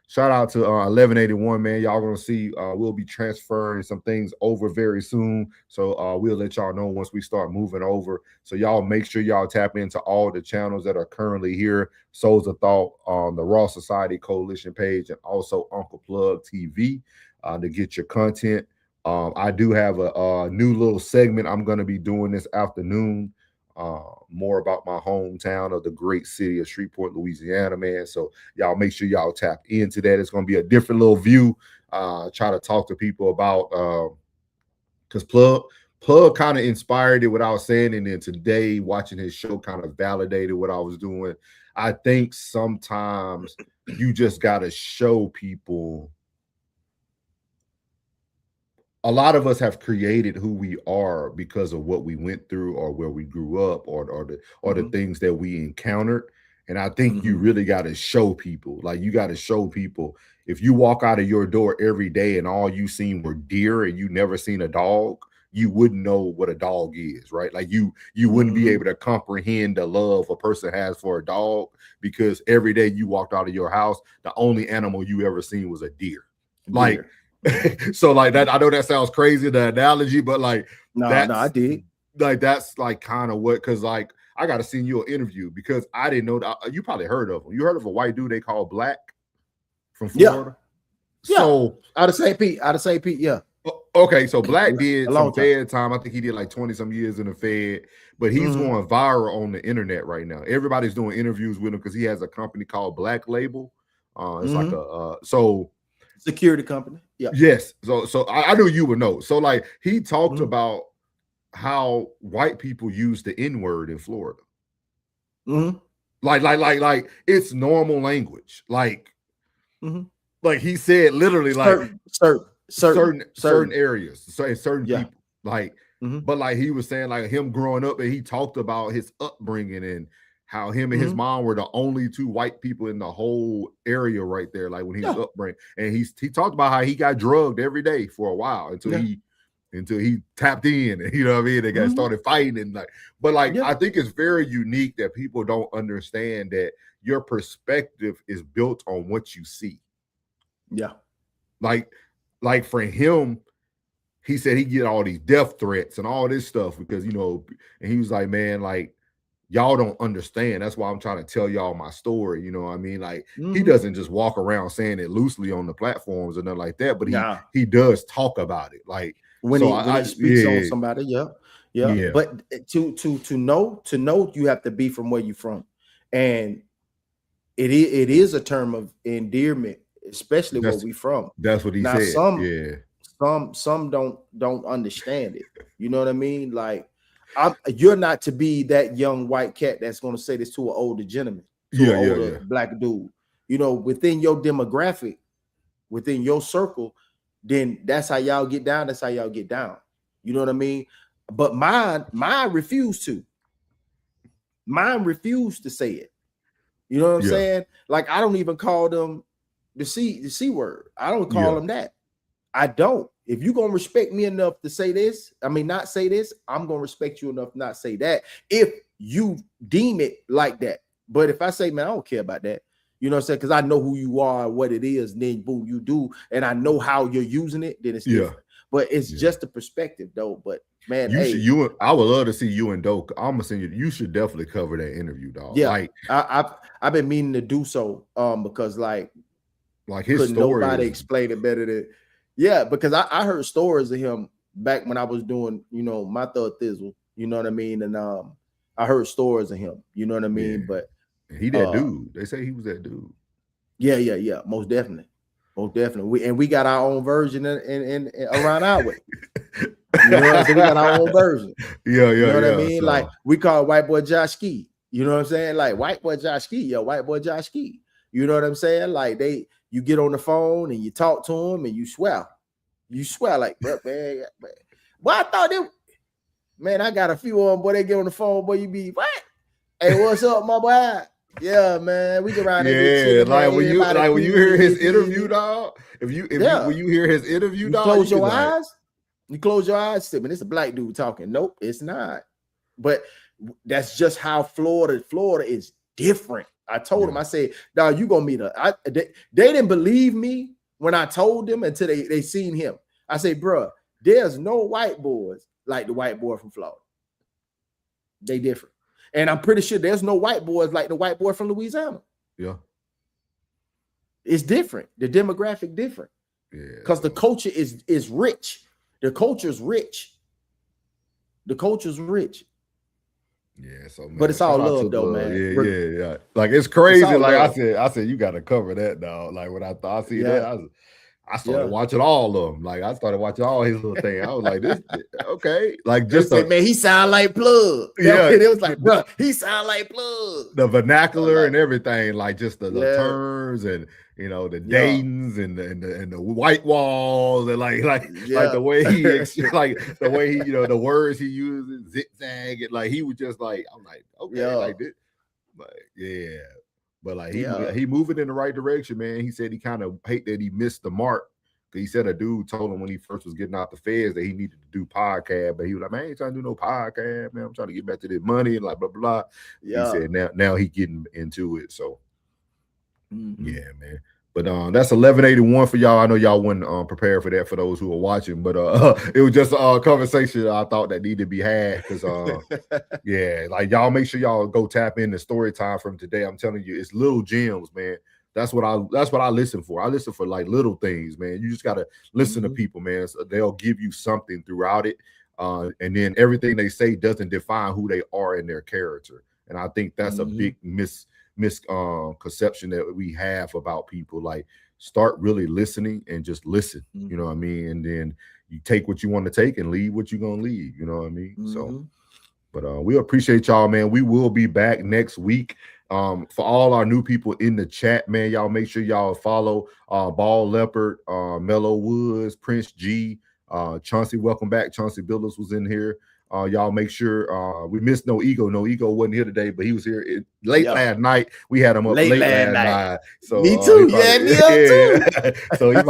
shout out to 1181, man. Y'all gonna see we'll be transferring some things over very soon. So we'll let y'all know once we start moving over. So y'all make sure y'all tap into all the channels that are currently here. Souls of Thought on the Raw Society Coalition page, and also Uncle Plug TV. To get your content. I do have a new little segment I'm going to be doing this afternoon, more about my hometown of the great city of Shreveport, Louisiana, man. So y'all make sure y'all tap into that. It's going to be a different little view. Try to talk to people about, because Plug kind of inspired it without saying, and then today watching his show kind of validated what I was doing. I think sometimes you just got to show people. A lot of us have created who we are because of what we went through or where we grew up or the things that we encountered. And I think you really got to show people. Like, you got to show people. If you walk out of your door every day and all you seen were deer and you never seen a dog, you wouldn't know what a dog is, right? Like, you wouldn't be able to comprehend the love a person has for a dog, because every day you walked out of your house, the only animal you ever seen was a deer. Like, So like that, I know that sounds crazy, the analogy, but like no, I did. Like that's like kind of what, because like I gotta send you an interview because I didn't know that. You probably heard of him. You heard of a white dude they call Black from Florida? Yeah. So out of St. Pete, yeah. Okay, so Black did some Fed time. I think he did like 20-some years in the Fed, but he's going viral on the internet right now. Everybody's doing interviews with him because he has a company called Black Label. It's like a security company. Yeah. Yes. So I knew you would know. So like he talked about how white people use the N-word in Florida. Like it's normal language. Like he said literally like certain areas, certain people. Like but like he was saying like him growing up, and he talked about his upbringing and how him and his mom were the only two white people in the whole area right there, like when he was upbringing. And he talked about how he got drugged every day for a while until he tapped in, and you know what I mean? They got started fighting and like, but like I think it's very unique that people don't understand that your perspective is built on what you see. Yeah. Like for him, he said he get all these death threats and all this stuff because, you know, and he was like, man, like, y'all don't understand. That's why I'm trying to tell y'all my story. You know what I mean? Like he doesn't just walk around saying it loosely on the platforms or nothing like that, but he does talk about it. Like when he speaks on somebody, yeah. But to know, you have to be from where you're from, and it is a term of endearment, especially where we from. That's what he said. Some don't understand it. You know what I mean? Like you're not to be that young white cat that's going to say this to an older gentleman, to an older black dude. You know, within your demographic, within your circle, then that's how y'all get down. That's how y'all get down. You know what I mean? But mine refused to. Mine refused to say it. You know what I'm saying? Like I don't even call them the C word. I don't call them that. I don't. If you're gonna respect me enough to say this, not say this, I'm gonna respect you enough not say that. If you deem it like that. But if I say, man, I don't care about that, you know what I'm saying? Because I know who you are, what it is, and then boom, you do, and I know how you're using it, then it's different. But it's just a perspective though. But man, I would love to see you and Doe. I'm gonna send you. You should definitely cover that interview, dog. Yeah, like I've been meaning to do so, because like his story. Nobody explain it better than. Yeah, because I heard stories of him back when I was doing, you know, my third thizzle, you know what I mean? And I heard stories of him, you know what I mean? Yeah. But he that dude. They say he was that dude. Yeah. Most definitely. We got our own version in around our way. You know what I'm saying? We got our own version. You know what I mean? So. Like we call white boy Josh Ski. You know what I'm saying? Like white boy Josh Ski, white boy Josh Ski. You know what I'm saying? Like you get on the phone and you talk to him and you swear like, man. Well, I thought man, I got a few of them, boy, they get on the phone, boy, you be, what? Hey, what's up, my boy? Yeah, man, we can ride that. Yeah, when you hear his interview, dog, when you hear his interview, dog, close your eyes. You close your eyes, man, it's a black dude talking. Nope, it's not. But that's just how Florida is different. I told him, I said, dog, you gonna meet her. They didn't believe me when I told them until they seen him. I say, bro, there's no white boys like the white boy from Florida. They different. And I'm pretty sure there's no white boys like the white boy from Louisiana. Yeah. It's different. The demographic different. Yeah. Because the culture is rich. The culture's rich. The culture's rich. Yeah, so man, but it's all love though, man. Yeah. Like it's crazy. It's like I said, you got to cover that, dog. Like when I thought I see that, I started watching all of them. Like I started watching all his little thing. I was like, this okay. Like just man, he sound like Plug. Yeah, it was like, bro, he sound like Plug. The vernacular and everything, like just the terms and you know the Dayton's and the white walls and like the way he like the way he the words he uses, zigzag, and like he was just like, I'm like, okay, like this, like but like he moving in the right direction, man. He said he kind of hate that he missed the mark. He said a dude told him when he first was getting out the feds that he needed to do podcast, but he was like, man, I ain't trying to do no podcast, man. I'm trying to get back to this money and like blah blah. He said now he getting into it. So yeah, man. But that's 1181 for y'all. I know y'all wasn't prepared for that for those who are watching, but it was just a conversation I thought that needed to be had because yeah, like y'all make sure y'all go tap in the story time from today. I'm telling you, it's little gems, man. That's what I listen for. I listen for like little things, man. You just gotta listen to people, man. So they'll give you something throughout it. And then everything they say doesn't define who they are in their character. And I think that's a big misconception that we have about people. Like, start really listening and just listen. You know what I mean? And then you take what you want to take and leave what you're gonna leave. You know what I mean? So, but we appreciate y'all, man. We will be back next week. For all our new people in the chat, man, y'all make sure y'all follow Ball Leopard, Mellow Woods, Prince G, Chauncey. Welcome back. Chauncey Billups was in here. Y'all make sure we missed No Ego. No Ego wasn't here today, but he was here late last night. We had him up late last night. So me too. Me too. So he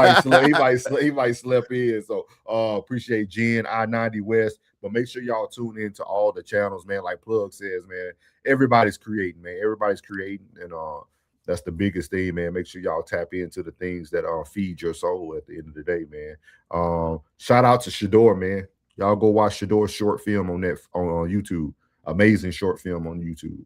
might slip in. So appreciate Jen, I-90 West. But make sure y'all tune in to all the channels, man. Like Plug says, man, everybody's creating, man. Everybody's creating, and that's the biggest thing, man. Make sure y'all tap into the things that feed your soul at the end of the day, man. Shout out to Shador, man. Y'all go watch Shador's short film on YouTube. Amazing short film on YouTube.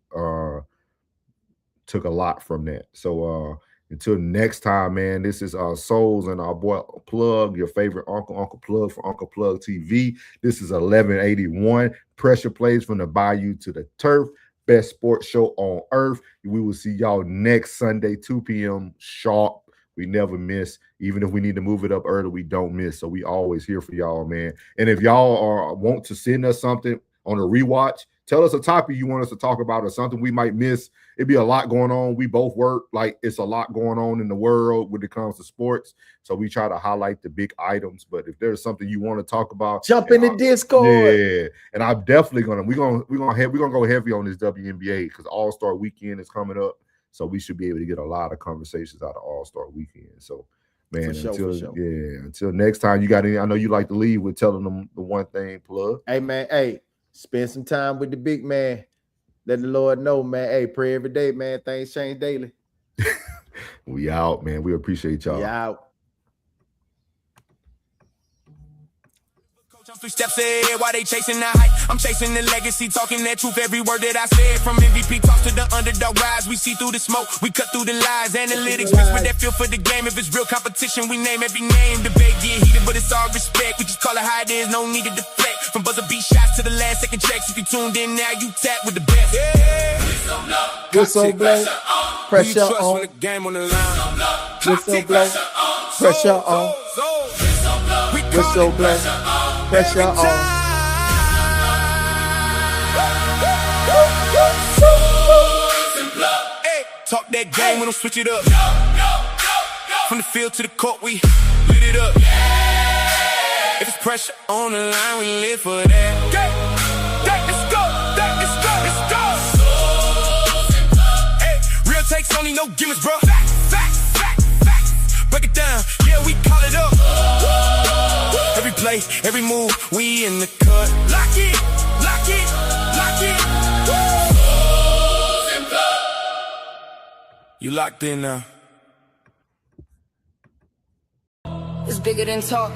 Took a lot from that. So until next time, man, this is Souls and our boy Plug, your favorite Uncle Plug for Uncle Plug TV. This is 1181. Pressure plays from the bayou to the turf. Best sports show on earth. We will see y'all next Sunday, 2 p.m. sharp. We never miss. Even if we need to move it up early, we don't miss. So we always here for y'all, man. And if y'all want to send us something on a rewatch, tell us a topic you want us to talk about or something we might miss. It'd be a lot going on. We both work. Like, it's a lot going on in the world when it comes to sports. So we try to highlight the big items. But if there's something you want to talk about, jump in the Discord. Yeah. And I'm definitely gonna go heavy on this WNBA because All-Star Weekend is coming up. So we should be able to get a lot of conversations out of All-Star Weekend. So, man, until next time, you got any? I know you like to leave with telling them the one thing, Plug. Hey, man, spend some time with the big man. Let the Lord know, man. Hey, pray every day, man. Things change daily. We out, man. We appreciate y'all. We out. I'm 3 steps ahead while they chasing the hype. I'm chasing the legacy, talking that truth, every word that I said. From MVP talks to the underdog rise, we see through the smoke, we cut through the lies. Analytics mixed with that feel for the game. If it's real competition, we name every name. Debate get heated, but it's all respect. We just call it how it is, no need to deflect. From buzzer beat shots to the last second checks. If you tuned in now, you tap with the best. Whistle blow, pressure on. The game on the line. Whistle blow, pressure on. Whistle blow, pressure on. Talk that game, we don't switch it up. From the field to the court, we lit it up. If it's pressure on the line, we live for that. Let's go, let's go. Hey, real takes only, no gimmicks, bro. Facts. Break it down, yeah, we call it up. Every play, every move, we in the cut. Lock it. You locked in now. It's bigger than talk.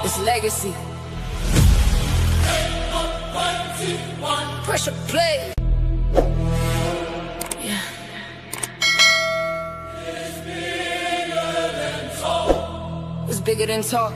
It's legacy. Pressure play. Yeah. It's bigger than talk.